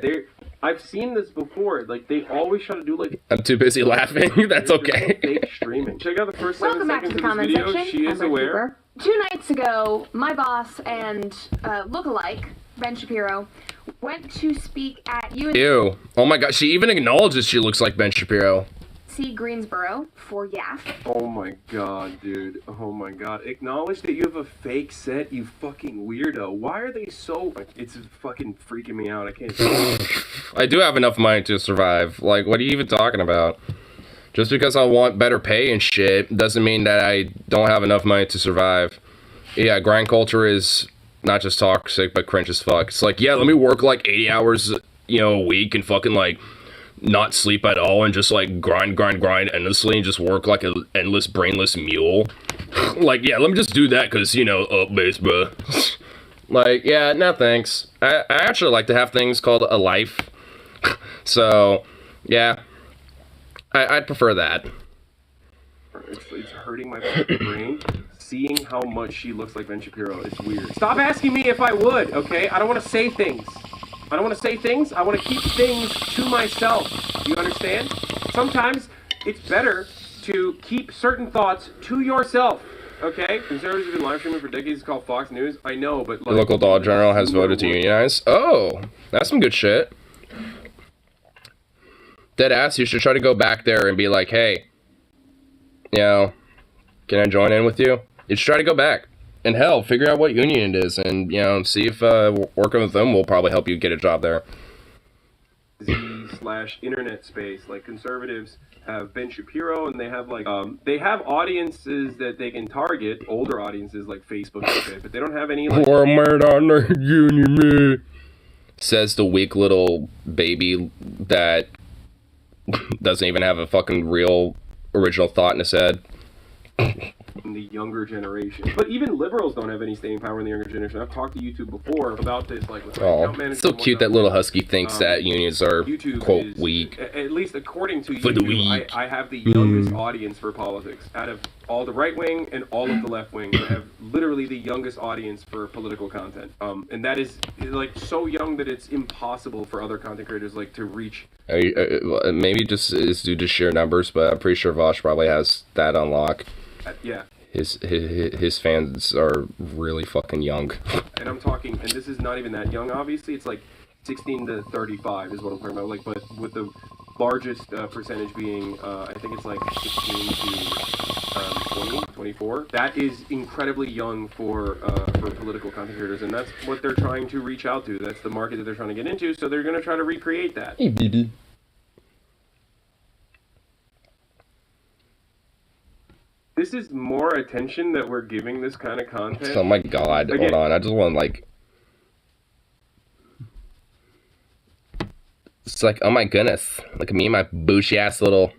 I've seen this before. Like, they always try to do, like... I'm too busy laughing. That's okay. Fake streaming. Check out the first 7 Welcome back to seconds the of this comment video. section. She is I'm Red aware. Cooper. 2 nights ago, my boss and lookalike, Ben Shapiro, went to speak at UNC Ew. Oh my god, she even acknowledges she looks like Ben Shapiro. Greensboro for YAF. Oh my god, dude. Oh my god. Acknowledge that you have a fake set, you fucking weirdo. Why are they so... It's fucking freaking me out. I can't... I do have enough money to survive. Like, what are you even talking about? Just because I want better pay and shit doesn't mean that I don't have enough money to survive. Yeah, grind culture is not just toxic, but cringe as fuck. It's like, yeah, let me work like 80 hours, you know, a week and fucking like not sleep at all and just like grind endlessly and just work like an endless brainless mule. Like, yeah, let me just do that because, you know, base, bruh. Like, yeah, no thanks. I actually like to have things called a life. So, yeah. I'd prefer that. It's hurting my fucking brain. Seeing how much she looks like Ben Shapiro is weird. Stop asking me if I would, okay? I don't want to say things. I don't want to say things. I want to keep things to myself. You understand? Sometimes it's better to keep certain thoughts to yourself. Okay? Conservatives have been live streaming for decades. It's called Fox News. I know, but... Like, the local Dollar General has voted to unionize. Oh, that's some good shit. Deadass, you should try to go back there and be like, hey, you know, can I join in with you? You should try to go back. And hell, figure out what union it is and, you know, see if working with them will probably help you get a job there. /internet space. Like, conservatives have Ben Shapiro, and they have, like, they have audiences that they can target, older audiences like Facebook and shit, but they don't have any, like... Says the weak little baby that doesn't even have a fucking real original thought in his head. In the younger generation. But even liberals don't have any staying power in the younger generation. I've talked to YouTube before about this, like, with oh, it's so cute that little husky thinks that unions are, YouTube quote, is, weak. At least according to For the YouTube, weak. I have the youngest audience for politics. Out of all the right wing and all of the left wing, I have literally the youngest audience for political content. And that is, like, so young that it's impossible for other content creators, like, to reach. Maybe just is due to sheer numbers, but I'm pretty sure Vosh probably has that on lock. Yeah. His fans are really fucking young. And I'm talking, and this is not even that young, obviously. It's like 16 to 35 is what I'm talking about. Like, but with the largest percentage being, I think it's like 16 to 20, 24. That is incredibly young for political content creators, and that's what they're trying to reach out to. That's the market that they're trying to get into, so they're going to try to recreate that. Hey, baby. This is more attention that we're giving this kind of content. Oh my god, Again, hold on, I just want, like... It's like, oh my goodness, look at me and my bushy-ass little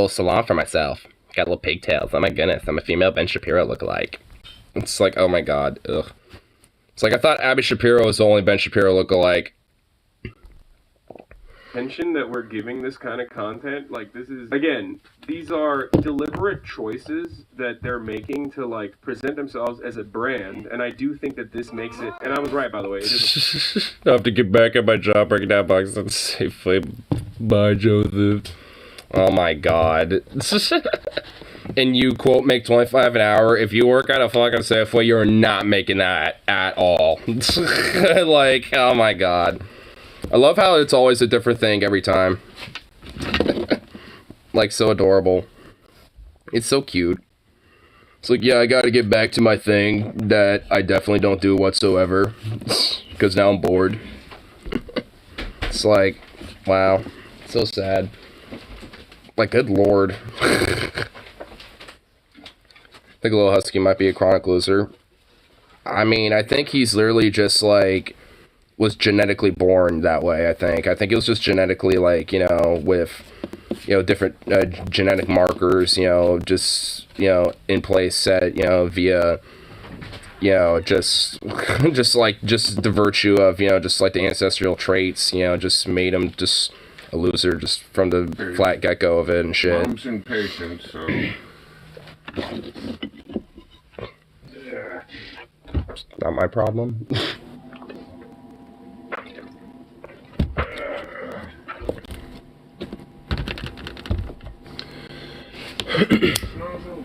salon for myself. Got little pigtails, oh my goodness, I'm a female Ben Shapiro lookalike. It's like, oh my god, ugh. It's like I thought Abby Shapiro was the only Ben Shapiro lookalike. Attention that we're giving this kind of content, like this is again, these are deliberate choices that they're making to like present themselves as a brand, and I do think that this makes it. And I was right, by the way. It is I have to get back at my job, breaking down boxes safely. Bye, Joseph. Oh my god. And you quote make $25 an hour. If you work at a fucking Safeway, you're not making that at all. Like, oh my god. I love how it's always a different thing every time. Like, so adorable. It's so cute. It's like, yeah, I gotta get back to my thing that I definitely don't do whatsoever. Because now I'm bored. It's like, wow. So sad. Like, good lord. I think Little Husky might be a chronic loser. I mean, I think he's literally just like was genetically born that way. I think it was just genetically, like, you know, with, you know, different genetic markers, you know, just, you know, in place set, you know, via, you know, just the virtue of, you know, just like the ancestral traits, you know, just made him just a loser just from the flat get-go of it and shit. Mom's impatient, so... Not my problem. Snozzles.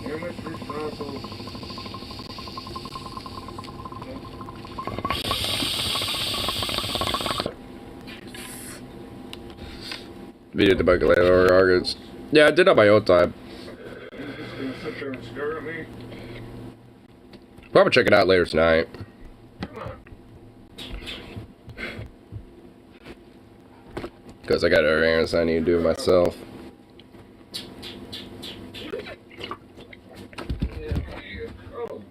Here, Mr. Snozzles. Video the bucket later, Argus. Yeah, I did on my own time. You're just gonna sit there and stare at me? Probably check it out later tonight. Come on. Because I got other errands I need to do myself. Oh,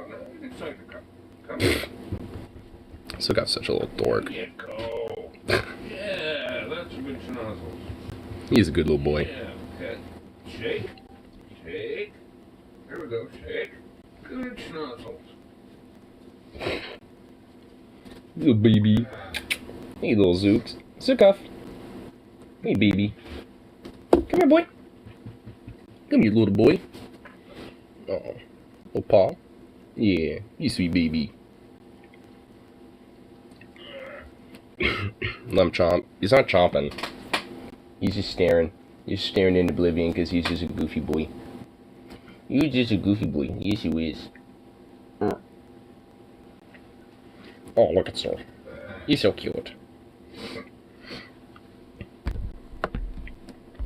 no, it's time to come. Come on. Still got such a little dork. Here you go. Yeah, that's a good Snozzles. He's a good little boy. Yeah, okay. Shake. Shake. There we go, shake. Good Snozzles. Little baby. Hey, little Zooks. Zookuff. Hey, baby. Come here, boy. Come here, little boy. Oh, little paw. Yeah, you sweet baby. Let him chomp. He's not chomping. He's just staring. He's staring into oblivion because he's just a goofy boy. You're just a goofy boy. Yes, you is. Oh, look at Sir. He's so cute.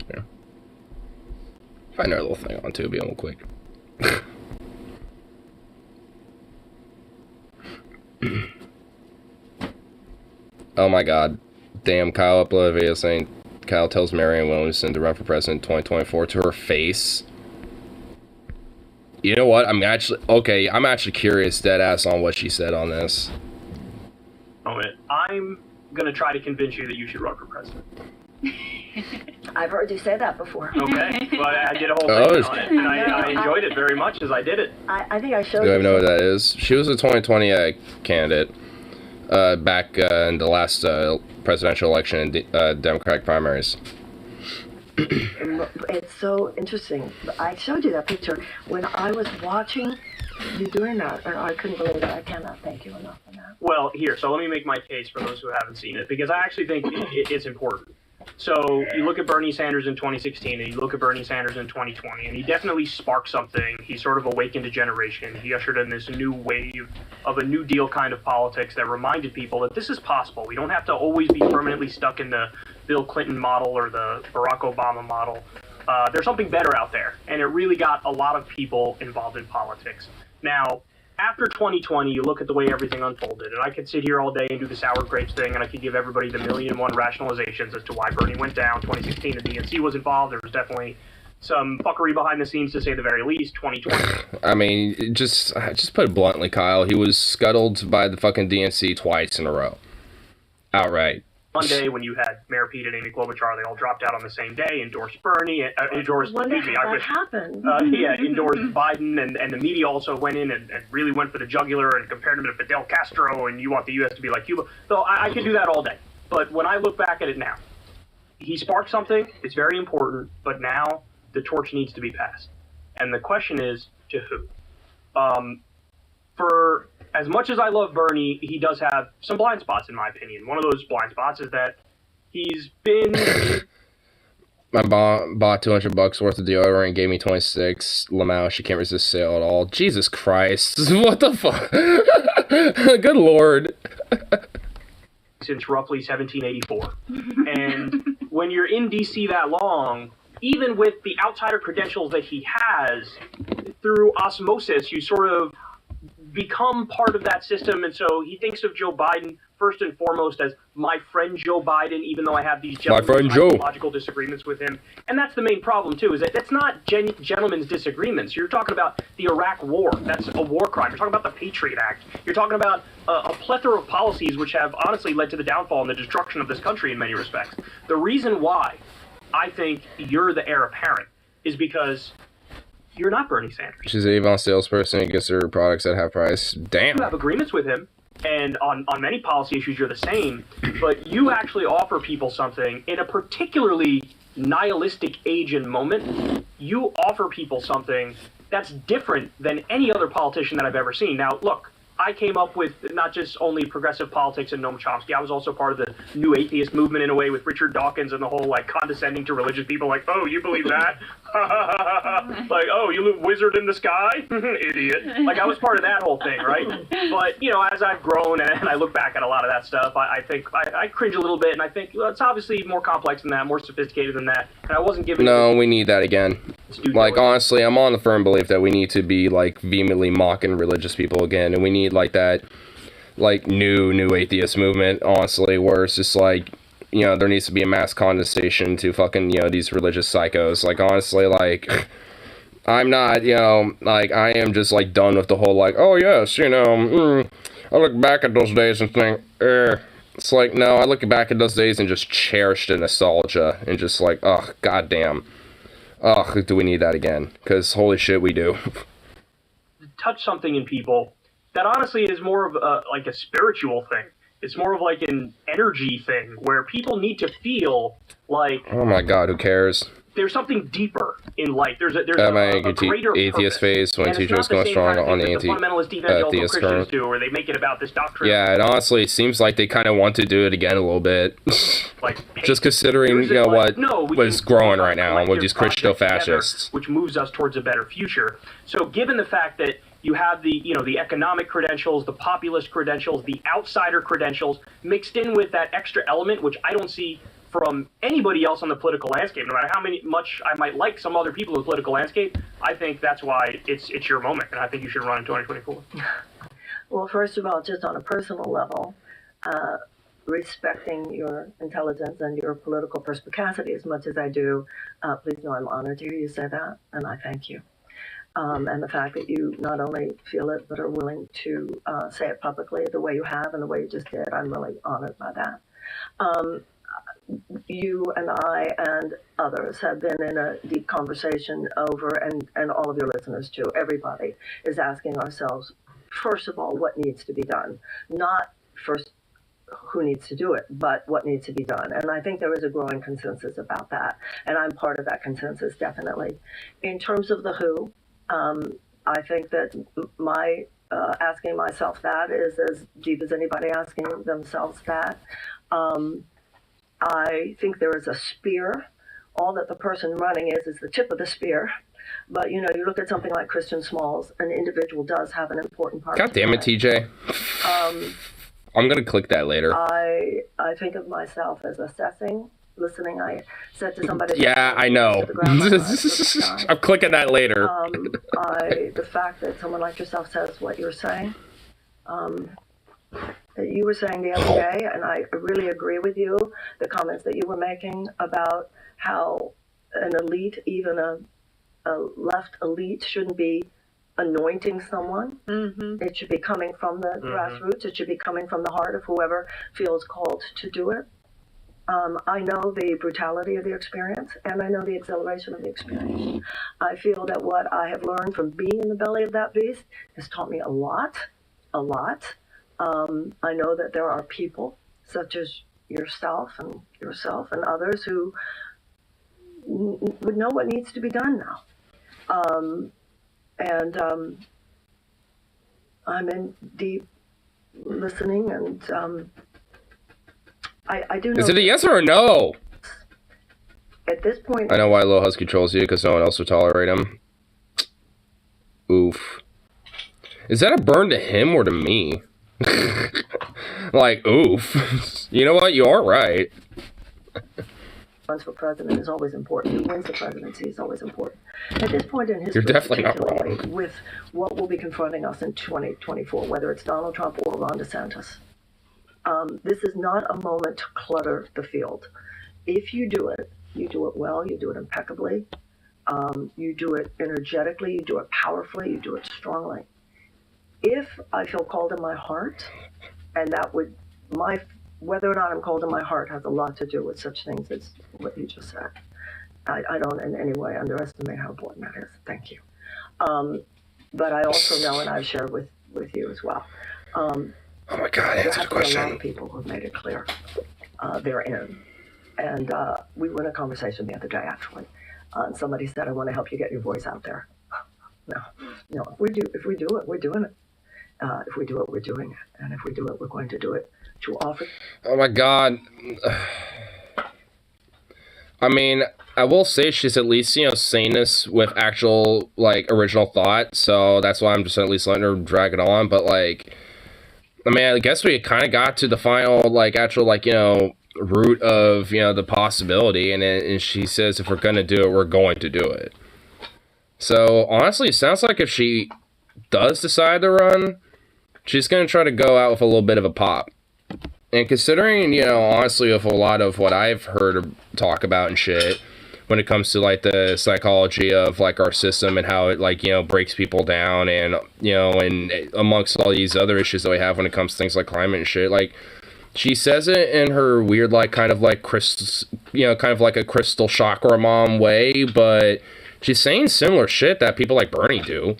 Yeah. Find our little thing on too, be real quick. Oh my god. Damn, Kyle uploaded a video saying Kyle tells Marianne Williamson to run for president in 2024 to her face. You know what? I'm actually curious dead ass on what she said on this. I'm gonna try to convince you that you should run for president. I've heard you say that before. Okay, well, I did a whole thing on it, and I enjoyed it very much as I did it. I think I showed Do you. I even know what that is? She was a 2020 candidate back in the last presidential election in Democratic primaries. It's so interesting. I showed you that picture when I was watching you doing that, and I couldn't believe it. I cannot thank you enough for that. Well, here, so let me make my case for those who haven't seen it, because I actually think it's important. So you look at Bernie Sanders in 2016, and you look at Bernie Sanders in 2020, and he definitely sparked something. He sort of awakened a generation. He ushered in this new wave of a New Deal kind of politics that reminded people that this is possible. We don't have to always be permanently stuck in the Bill Clinton model or the Barack Obama model. There's something better out there, and it really got a lot of people involved in politics. Now, after 2020, you look at the way everything unfolded, and I could sit here all day and do the sour grapes thing, and I could give everybody the 1,000,001 rationalizations as to why Bernie went down. 2016, the DNC was involved. There was definitely some fuckery behind the scenes, to say the very least. 2020. I mean, just put it bluntly, Kyle. He was scuttled by the fucking DNC twice in a row. Outright. Monday when you had Mayor Pete and Amy Klobuchar, they all dropped out on the same day, endorsed Bernie, endorsed Wonder Biden. how that happened. Endorsed Biden, and the media also went in and really went for the jugular and compared him to Fidel Castro, and you want the U.S. to be like Cuba. So I could do that all day. But when I look back at it now, he sparked something. It's very important, but now the torch needs to be passed. And the question is, to who? For as much as I love Bernie, he does have some blind spots, in my opinion. One of those blind spots is that he's been... My bought $200 worth of deodorant and gave me 26. Lamau, she can't resist sale at all. Jesus Christ. What the fuck? Good Lord. Since roughly 1784. And when you're in D.C. that long, even with the outsider credentials that he has, through osmosis, you sort of become part of that system. And so he thinks of Joe Biden first and foremost as my friend Joe Biden, even though I have these ideological disagreements with him. And that's the main problem, too, is that that's not gentlemen's disagreements. You're talking about the Iraq War. That's a war crime. You're talking about the Patriot Act. You're talking about a plethora of policies which have honestly led to the downfall and the destruction of this country in many respects. The reason why I think you're the heir apparent is because you're not Bernie Sanders. She's an Avon salesperson and gets her products at half price. Damn. You have agreements with him, and on many policy issues you're the same, but you actually offer people something in a particularly nihilistic age and moment. You offer people something that's different than any other politician that I've ever seen. Now, look, I came up with not just only progressive politics and Noam Chomsky. I was also part of the new atheist movement in a way with Richard Dawkins and the whole like condescending to religious people, like, oh, you believe that? Like, oh, you live wizard in the sky? Idiot. Like, I was part of that whole thing, right? But, you know, as I've grown and I look back at a lot of that stuff, I think I cringe a little bit, and I think, well, it's obviously more complex than that, more sophisticated than that, and I wasn't given... No, we need that again. Like, honestly, I'm on the firm belief that we need to be, like, vehemently mocking religious people again, and we need, like, that, like, new atheist movement, honestly, where it's just, like, you know, there needs to be a mass condensation to fucking, you know, these religious psychos. Like, honestly, like, I'm not, you know, like, I am just, like, done with the whole, like, oh, yes, you know, I look back at those days and think, It's like, no, I look back at those days and just cherish the nostalgia and just like, oh, goddamn. Oh, do we need that again? Because holy shit, we do. Touch something in people that honestly is more of a, like a spiritual thing. It's more of like an energy thing where people need to feel like... Oh my god, who cares? There's something deeper in life. There's a greater atheist purpose. phase when teachers going strong on the fundamentalist evangelical Christians do, where they make it about this doctrine. Yeah, and honestly, it seems like they kind of want to do it again a little bit. Like, just considering, you know, what is growing right now with these Christo-fascists. Which moves us towards a better future. So given the fact that you have the, you know, the economic credentials, the populist credentials, the outsider credentials, mixed in with that extra element, which I don't see from anybody else on the political landscape, no matter how much I might like some other people in the political landscape, I think that's why it's your moment, and I think you should run in 2024. Well, first of all, just on a personal level, respecting your intelligence and your political perspicacity as much as I do, please know I'm honored to hear you say that, and I thank you. And the fact that you not only feel it, but are willing to say it publicly the way you have and the way you just did, I'm really honored by that. You and I and others have been in a deep conversation over, and all of your listeners too, everybody is asking ourselves, first of all, what needs to be done? Not first who needs to do it, but what needs to be done. And I think there is a growing consensus about that. And I'm part of that consensus, definitely. In terms of the who, I think that my asking myself that is as deep as anybody asking themselves that. I think there is a spear. All that the person running is the tip of the spear. But, you know, you look at something like Christian Smalls, an individual does have an important part. God damn it, TJ. I'm going to click that later. I think of myself as assessing, listening. I said to somebody... Yeah, I know. I'm clicking that later. The fact that someone like yourself says what you're saying... you were saying the other day, and I really agree with you, the comments that you were making about how an elite, even a left elite, shouldn't be anointing someone. Mm-hmm. It should be coming from the grassroots. It should be coming from the heart of whoever feels called to do it. I know the brutality of the experience, and I know the exhilaration of the experience. I feel that what I have learned from being in the belly of that beast has taught me a lot, a lot. I know that there are people such as yourself and others who would know what needs to be done now. I'm in deep listening, and I do know. Is it a yes or a no? At this point, I know why Lil Husky trolls you, because no one else would tolerate him. Oof. Is that a burn to him or to me? Like, oof. You know what? You are right. runs for president is always important. Who wins the presidency is always important. At this point in history, You're definitely not particularly wrong. with what will be confronting us in 2024, whether it's Donald Trump or Ron DeSantis, this is not a moment to clutter the field. If you do it well, you do it impeccably, you do it energetically, you do it powerfully, you do it strongly. If I feel called in my heart, and that would, whether or not I'm called in my heart has a lot to do with such things as what you just said. I don't in any way underestimate how important that is. Thank you. But I also know, and I've shared with you as well, Oh my God, there answer have the been a lot question. of people who've made it clear they're in. And we were in a conversation the other day, actually. And somebody said, I want to help you get your voice out there. No. If we do it, we're doing it. If we do it, we're doing it. And if we do it, we're going to do it to offer. Oh my God. I mean, I will say she's at least, saying this with actual, original thought. So that's why I'm just at least letting her drag it on. But, I mean, I guess we kind of got to the final, actual, root of, the possibility. And she says, if we're going to do it, we're going to do it. So, honestly, it sounds like if she does decide to run, she's going to try to go out with a little bit of a pop. And considering, honestly, with a lot of what I've heard her talk about and shit, when it comes to, the psychology of, our system and how it, breaks people down and, and amongst all these other issues that we have when it comes to things like climate and shit, she says it in her weird, kind of like a crystal chakra mom way, but she's saying similar shit that people like Bernie do.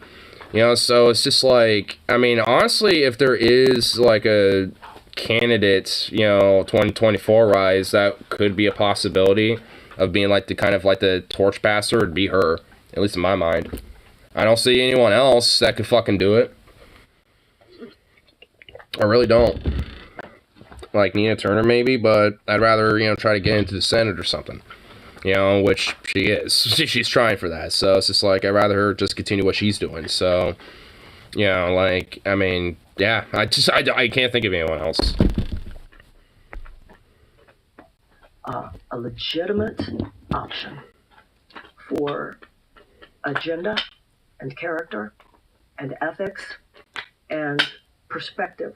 So it's just I mean, honestly, if there is a candidate, 2024 rise, that could be a possibility of being the torch passer, would be her, at least in my mind. I don't see anyone else that could fucking do it. I really don't. Nina Turner maybe, but I'd rather, try to get into the Senate or something. Which she is. She's trying for that. So it's just I'd rather her just continue what she's doing. So, I mean, yeah, I can't think of anyone else. A legitimate option for agenda and character and ethics and perspective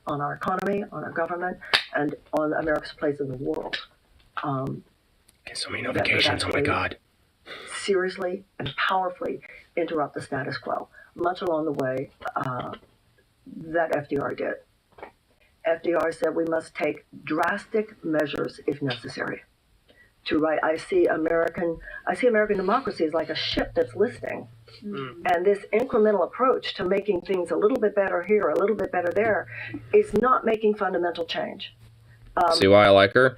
on our economy, on our government, and on America's place in the world. So many notifications, oh my God. Seriously and powerfully interrupt the status quo, much along the way that FDR did. FDR said we must take drastic measures if necessary. I see American democracy as like a ship that's listing. And this incremental approach to making things a little bit better here, a little bit better there, is not making fundamental change. See why I like her?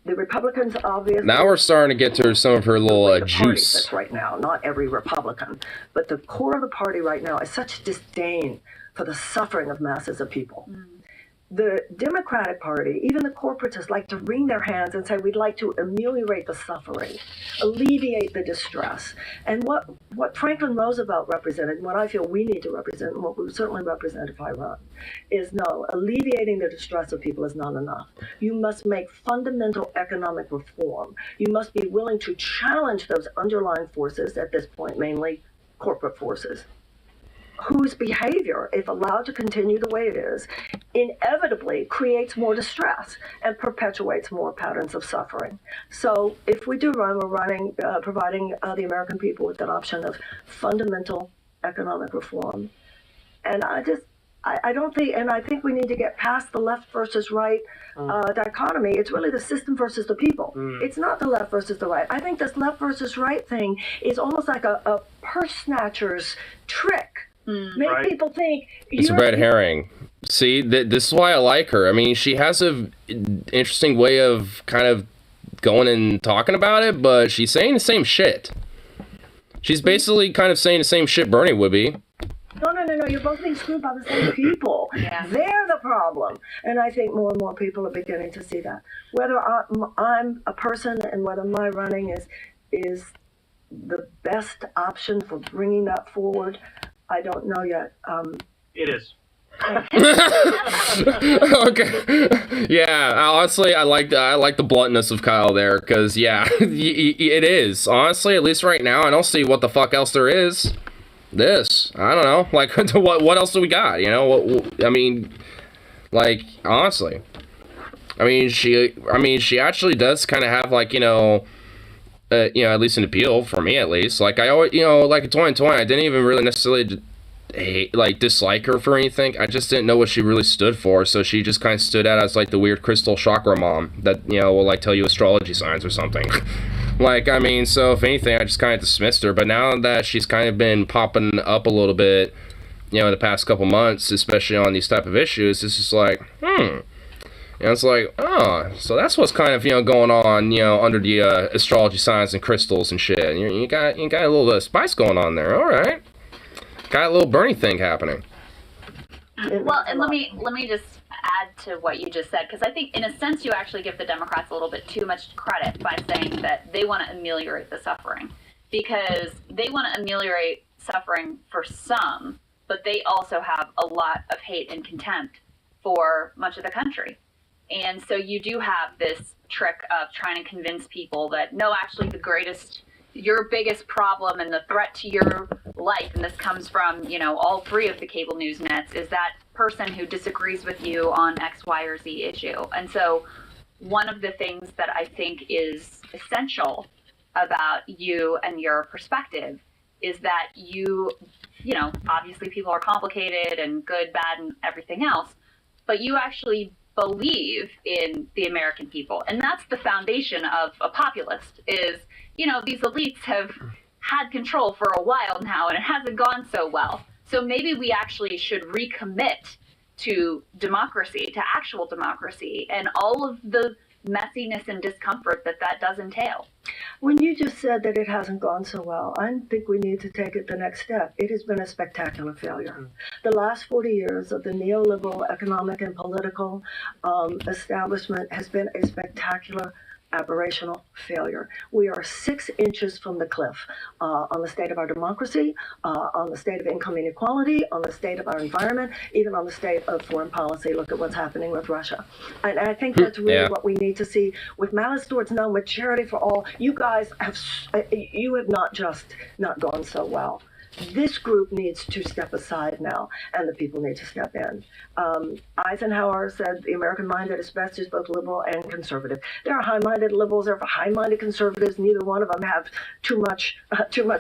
The Republicans obviously... Now we're starting to get to some of her little juice. That's right now, not every Republican. But the core of the party right now is such disdain for the suffering of masses of people. The Democratic Party, even the corporatists, like to wring their hands and say, we'd like to ameliorate the suffering, alleviate the distress. And what Franklin Roosevelt represented, and what I feel we need to represent, and what we would certainly represent if I run, is no, alleviating the distress of people is not enough. You must make fundamental economic reform. You must be willing to challenge those underlying forces, at this point mainly corporate forces, whose behavior, if allowed to continue the way it is, inevitably creates more distress and perpetuates more patterns of suffering. So if we do run, we're running, providing the American people with an option of fundamental economic reform. And I don't think, and I think we need to get past the left versus right dichotomy. It's really the system versus the people. It's not the left versus the right. I think this left versus right thing is almost like a purse snatcher's trick. Make people think it's a red herring. See, this is why I like her. I mean, she has a interesting way of kind of going and talking about it, but she's saying the same shit. She's basically kind of saying the same shit Bernie would be. No, you're both being screwed by the same people. They're the problem. And I think more and more people are beginning to see that. Whether I'm a person and whether my running is the best option for bringing that forward, I don't know yet. It is. Okay. Yeah, honestly, I like the bluntness of Kyle there, because yeah, it is. Honestly, at least right now, I don't see what the fuck else there is. This, I don't know. Like, what else do we got? You know, I mean, like, honestly, I mean, she actually does kind of have, like, you know, at least an appeal for me, at least. Like, I always, like in 2020, I didn't even really necessarily dislike her for anything. I just didn't know what she really stood for, so she just kind of stood out as like the weird crystal chakra mom that, will like tell you astrology signs or something. Like, I mean, so if anything, I just kind of dismissed her. But now that she's kind of been popping up a little bit, in the past couple months, especially on these type of issues, it's just like, And it's like, oh, so that's what's kind of, going on, under the astrology signs and crystals and shit. And you got a little spice going on there. All right. Got a little Bernie thing happening. Well, and let me just add to what you just said, because I think in a sense you actually give the Democrats a little bit too much credit by saying that they want to ameliorate the suffering, because they want to ameliorate suffering for some, but they also have a lot of hate and contempt for much of the country. And so you do have this trick of trying to convince people that no, actually your biggest problem and the threat to your life, and this comes from, all three of the cable news nets, is that person who disagrees with you on X, Y, or Z issue. And so one of the things that I think is essential about you and your perspective is that you obviously people are complicated and good, bad, and everything else, but you actually believe in the American people. And that's the foundation of a populist is, these elites have had control for a while now, and it hasn't gone so well. So maybe we actually should recommit to democracy, to actual democracy, and all of the messiness and discomfort that does entail. When you just said that it hasn't gone so well, I think we need to take it the next step. It has been a spectacular failure. The last 40 years of the neoliberal economic and political establishment has been a spectacular aberrational failure. We are 6 inches from the cliff on the state of our democracy, on the state of income inequality, on the state of our environment, even on the state of foreign policy. Look at what's happening with Russia. And I think that's really what we need to see with malice towards none, with charity for all. You guys have not just not gone so well. This group needs to step aside now, and the people need to step in. Eisenhower said the American mind at its best is both liberal and conservative. There are high-minded liberals, there are high-minded conservatives. Neither one of them have too much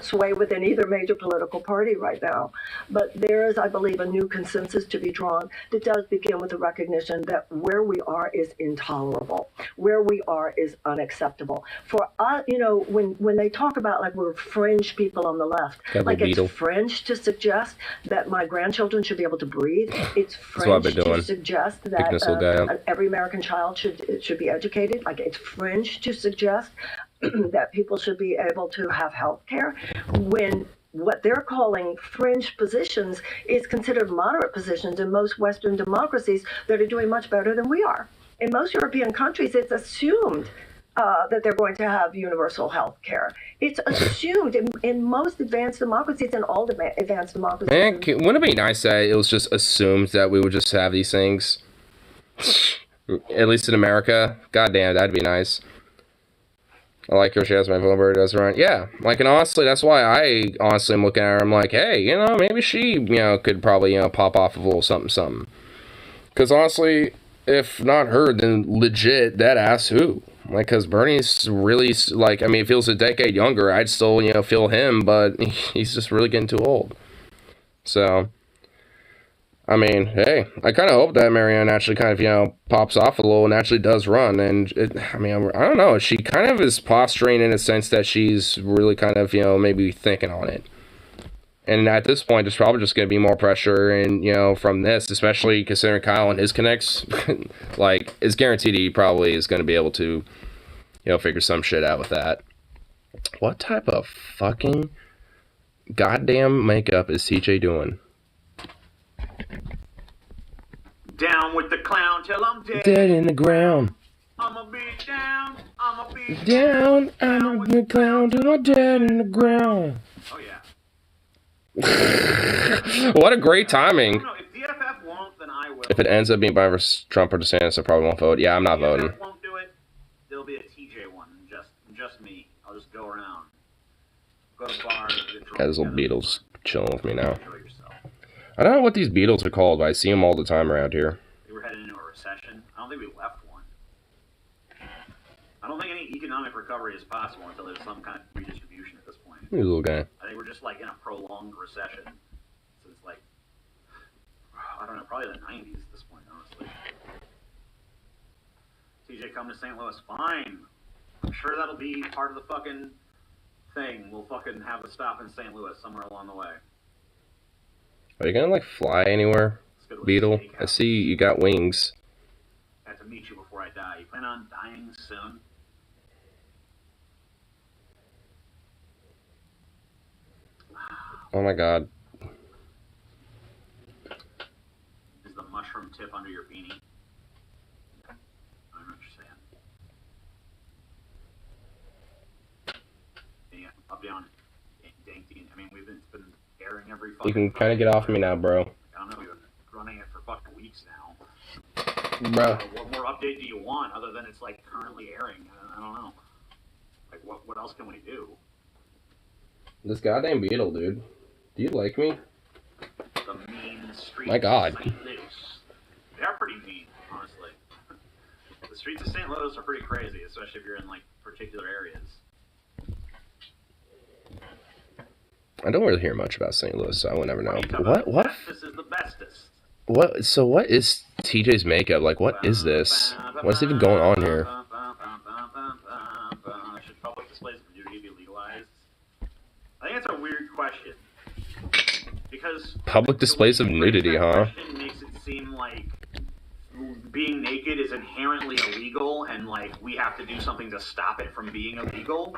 sway within either major political party right now. But there is, I believe, a new consensus to be drawn that does begin with the recognition that where we are is intolerable. Where we are is unacceptable. For us, when they talk about like we're fringe people on the left, like it's fringe to suggest that my grandchildren should be able to breathe. It's fringe to suggest that every American child should be educated. Like it's fringe to suggest that people should be able to have health care when what they're calling fringe positions is considered moderate positions in most Western democracies that are doing much better than we are. In most European countries, it's assumed that they're going to have universal health care. It's assumed in most advanced democracies and all advanced democracies. Man, wouldn't it be nice that it was just assumed that we would just have these things? At least in America. God damn, that'd be nice. I like her. She has my phone, does right. Yeah, like, and honestly, that's why I honestly am looking at her. I'm like, hey, maybe she, could probably, pop off of a little something. Because honestly, if not her, then legit, that ass who? Like, because Bernie's really, like, I mean, it feels a decade younger. I'd still, feel him, but he's just really getting too old. So, I mean, hey, I kind of hope that Marianne actually kind of, you know, pops off a little and actually does run. And, I mean, I don't know. She kind of is posturing in a sense that she's really kind of, you know, maybe thinking on it. And at this point, there's probably just going to be more pressure, and, you know, from this, especially considering Kyle and his connects, like, it's guaranteed he probably is going to be able to, you know, figure some shit out with that. What type of fucking goddamn makeup is TJ doing? Down with the clown till I'm dead. Dead in the ground. I'ma be down. I'ma be Down, I'm the clown till I'm dead in the ground. Oh yeah. What a great timing. No, if DFF won't, then I will. If it ends up being Biden versus Trump or DeSantis, I probably won't vote. Yeah, I'm not If voting. DFF won't do it, there'll be a TJ one. Just me. I'll just go around. Go to bars. Get drunk Got those little together. beetles chilling with me now. Enjoy yourself. I don't know what these beetles are called, but I see them all the time around here. We were headed into a recession. I don't think we left one. I don't think any economic recovery is possible until there's some kind of redistribution at this point. Look at this little guy. I think we're just like in a prolonged recession since like, I don't know, probably the 90s at this point, honestly. TJ, come to St. Louis. Fine. I'm sure that'll be part of the fucking thing. We'll fucking have a stop in St. Louis somewhere along the way. Are you gonna, like, fly anywhere, Let's go to a Beetle? steakhouse. I see you got wings. I have to meet you before I die. You plan on dying soon? Oh my god. Is the mushroom tip under your beanie? I don't know what you're saying. Yeah, I'll be on Dankteen. I mean, it's been airing every fucking... You can kind of get off me now, bro. I don't know, we've been running it for fucking weeks now. Bro. What more update do you want other than it's like currently airing? I don't know. Like, what else can we do? This goddamn beetle, dude. Do you like me? The mean streets My God. of St. Louis. They are pretty mean, honestly. The streets of St. Louis are pretty crazy, especially if you're in like particular areas. I don't really hear much about St. Louis, so I will never know. What are you talking What? about? This is the bestest. What? So what is TJ's makeup? Like, what is this? What's even going on here? Should public displays of nudity be legalized? I think that's a weird question. Because Public displays of nudity, that huh? question makes it seem like being naked is inherently illegal and like we have to do something to stop it from being illegal.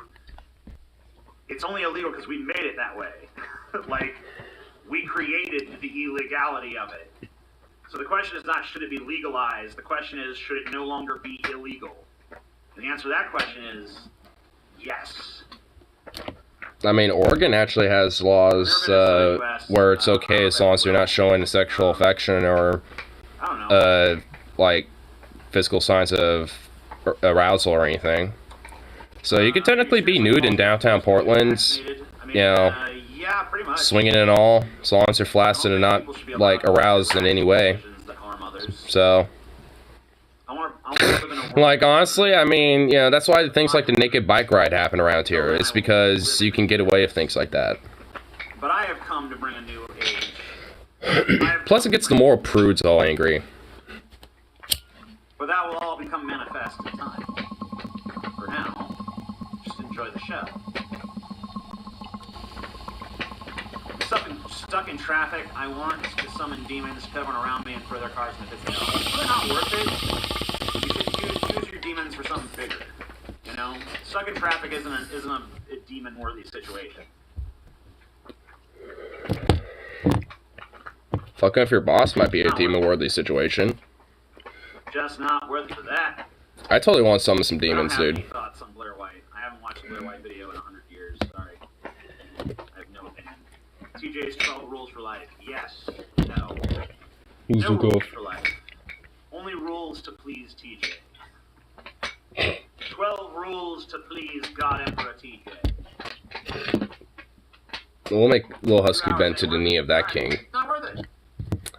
It's only illegal because we made it that way. Like, we created the illegality of it. So the question is not should it be legalized, the question is should it no longer be illegal? And the answer to that question is yes. I mean, Oregon actually has laws where it's okay as long as you're not showing sexual affection or, I don't know. like, physical signs of arousal or anything. So you could technically be nude in downtown Portland, you know, Yeah, pretty much. swinging and all, as long as you're flaccid and not, like, aroused in any way. So, I want to live in a world like, honestly, I mean, you know, that's why things like the naked bike ride happen around here. It's because you can get away with things like that. But I have come to bring a new age. Plus, it gets the moral prudes all angry. But that will all become manifest in time. For now, just enjoy the show. Stuck in traffic, I want to summon demons hovering around me and throw their cars in the pits. It's really not worth it. You should use your demons for something bigger. You know, stuck in traffic isn't a demon-worthy situation. Fucking if your boss might be a demon-worthy situation. Just not worth it for that. I totally want to summon some demons, I don't have dude. any thoughts on Blair White. I haven't watched a Blair White video in 100 years. Sorry. I have no opinion. TJ's 12 rules for life. Yes. No. No rules for life. Only rules to please TJ. 12 rules to please God Emperor TJ. We'll make Lil Husky bend to the knee of that king. Not worth it.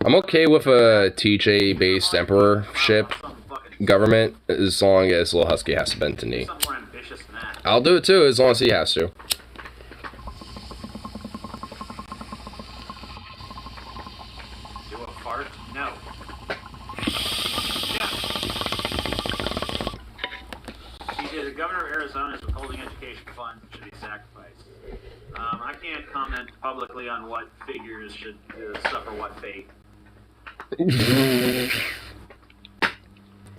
I'm okay with a TJ-based emperorship government as long as Lil Husky has to bend to knee. Something more ambitious than that. I'll do it too as long as he has to. Do a part? No. Yeah. TJ, the governor of Arizona is withholding education funds that should be sacrificed. I can't comment publicly on what figures should suffer what fate.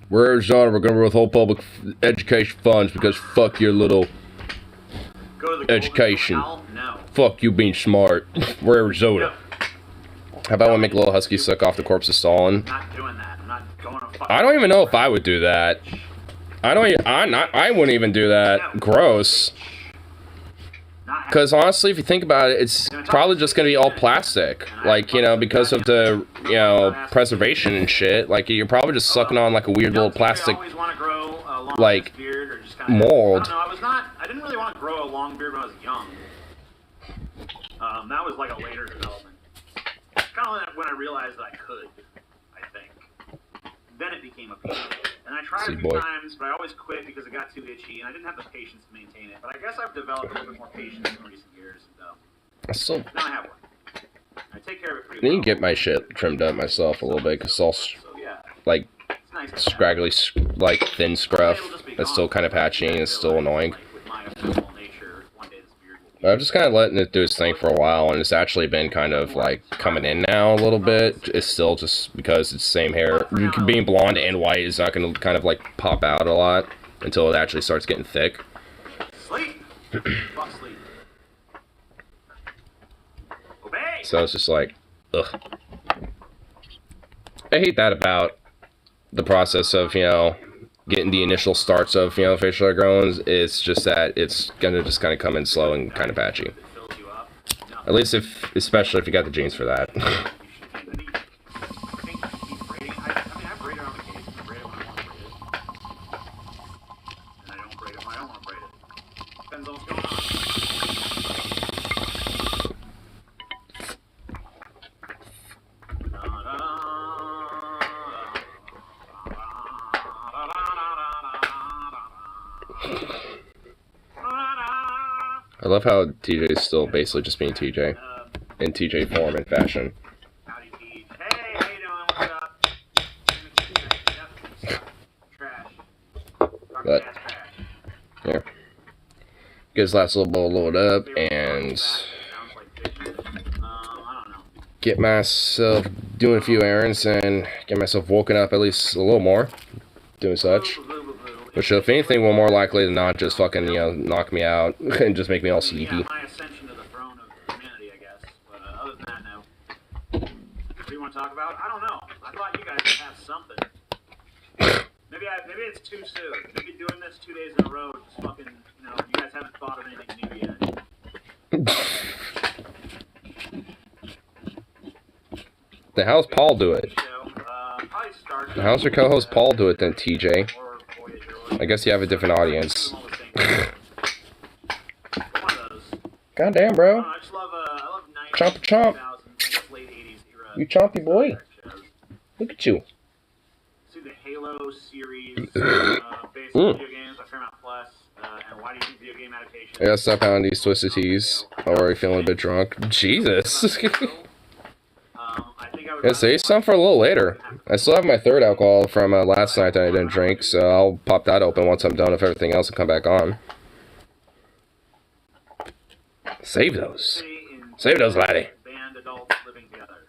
We're Arizona, we're going to withhold public education funds because fuck your little Go to the education. No. Fuck you being smart. We're Arizona. No. How about we make little husky suck off the corpse of Stalin? I'm not doing that. I'm not going to fuck. I don't even know if I would do that. I wouldn't even do that. Gross. Because honestly, if you think about it, it's probably just going to be all plastic. Like, you know, because of the, you know, preservation and shit. Like, you're probably just sucking on like a weird little plastic, like, mold. I didn't really want to grow a long beard when I was young. That was like a later development. Kind of when I realized that I could, I think. Then it became a pain. And I tried a few times, but I always quit because it got too itchy, and I didn't have the patience to maintain it. But I guess I've developed a little bit more patience in recent years. So now I have one. I take care of it pretty well. I need to get my shit trimmed up myself a little bit, because it's all, like, scraggly, like, thin scruff. That's still kind of patchy, and it's still annoying. I've just kind of letting it do its thing for a while, and it's actually been kind of, like, coming in now a little bit. It's still just because it's the same hair. Being blonde and white is not going to kind of, like, pop out a lot until it actually starts getting thick. Sleep! Fuck sleep. Obey! So it's just like, ugh. I hate that about the process of, you know, getting the initial starts of, you know, facial hair growing. It's just that it's gonna just kind of come in slow and kind of patchy. At least especially if you got the genes for that. I love how TJ is still basically just being TJ in TJ form and fashion. Howdy, Pete. Hey, how you doing? What's up? Trash. But yeah, get his last little bowl loaded up and get myself doing a few errands and get myself woken up at least a little more, doing such. Which, if anything, will more likely than not just fucking, you know, knock me out and just make me all sleepy. Yeah, my ascension to the throne of humanity, I guess. But other than that, no. What do you want to talk about? I don't know. I thought you guys would have something. Maybe it's too soon. Maybe doing this 2 days in a row, just fucking, you know, you guys haven't thought of anything new yet. The how's Paul do it? The how's your co-host Paul do it then, TJ? I guess you have a different audience. God damn, bro. Chomp chomp. You chompy boy. Look at you. See the Halo series, based on video games on Paramount Plus, and why do you think video game adaptation? I gotta stop having these twisted teas. I'm already feeling a bit drunk. Jesus. Yeah, save some for a little later. I still have my third alcohol from last night that I didn't drink, so I'll pop that open once I'm done with everything else and come back on. Save those. Save those, laddie. Band adults living together.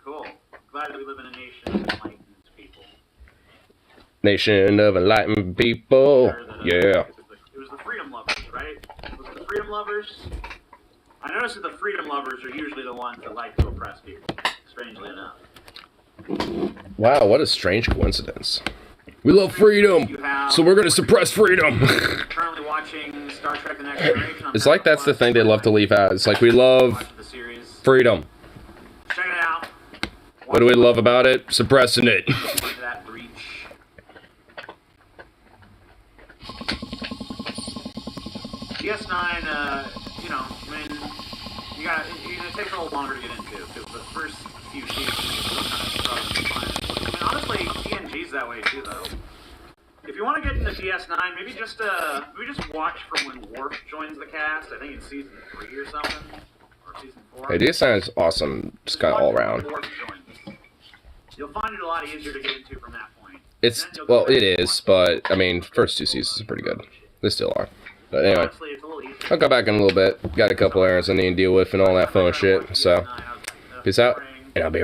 Cool. Glad that we live in a nation of enlightened people. Nation of enlightened people. Yeah. It was the freedom lovers, right? Was it the freedom lovers? I noticed that the freedom lovers are usually the ones that like to oppress people, strangely enough. Wow, what a strange coincidence. We love freedom, so we're going to suppress freedom. Currently watching Star Trek: The Next Generation. It's like that's the thing they love to leave out. It's like we love freedom. Check it out. What do we love about it? Suppressing it. DS9, you know, I mean, it takes a little longer to get into, because the first few seasons are still kind of struggling to find it. I mean, honestly, TNG's that way too, though. If you want to get into DS9, maybe just watch from when Worf joins the cast. I think it's season 3 or something, or season 4. Idea sounds awesome, just kind of all around. You'll find it a lot easier to get into from that point. It's, well, it is, but, I mean, first 2 seasons are pretty good. They still are. But anyway, Honestly, it's a little easier. I'll come back in a little bit. Got a couple errands I need to deal with and all that fun shit, so peace out, and I'll be right back.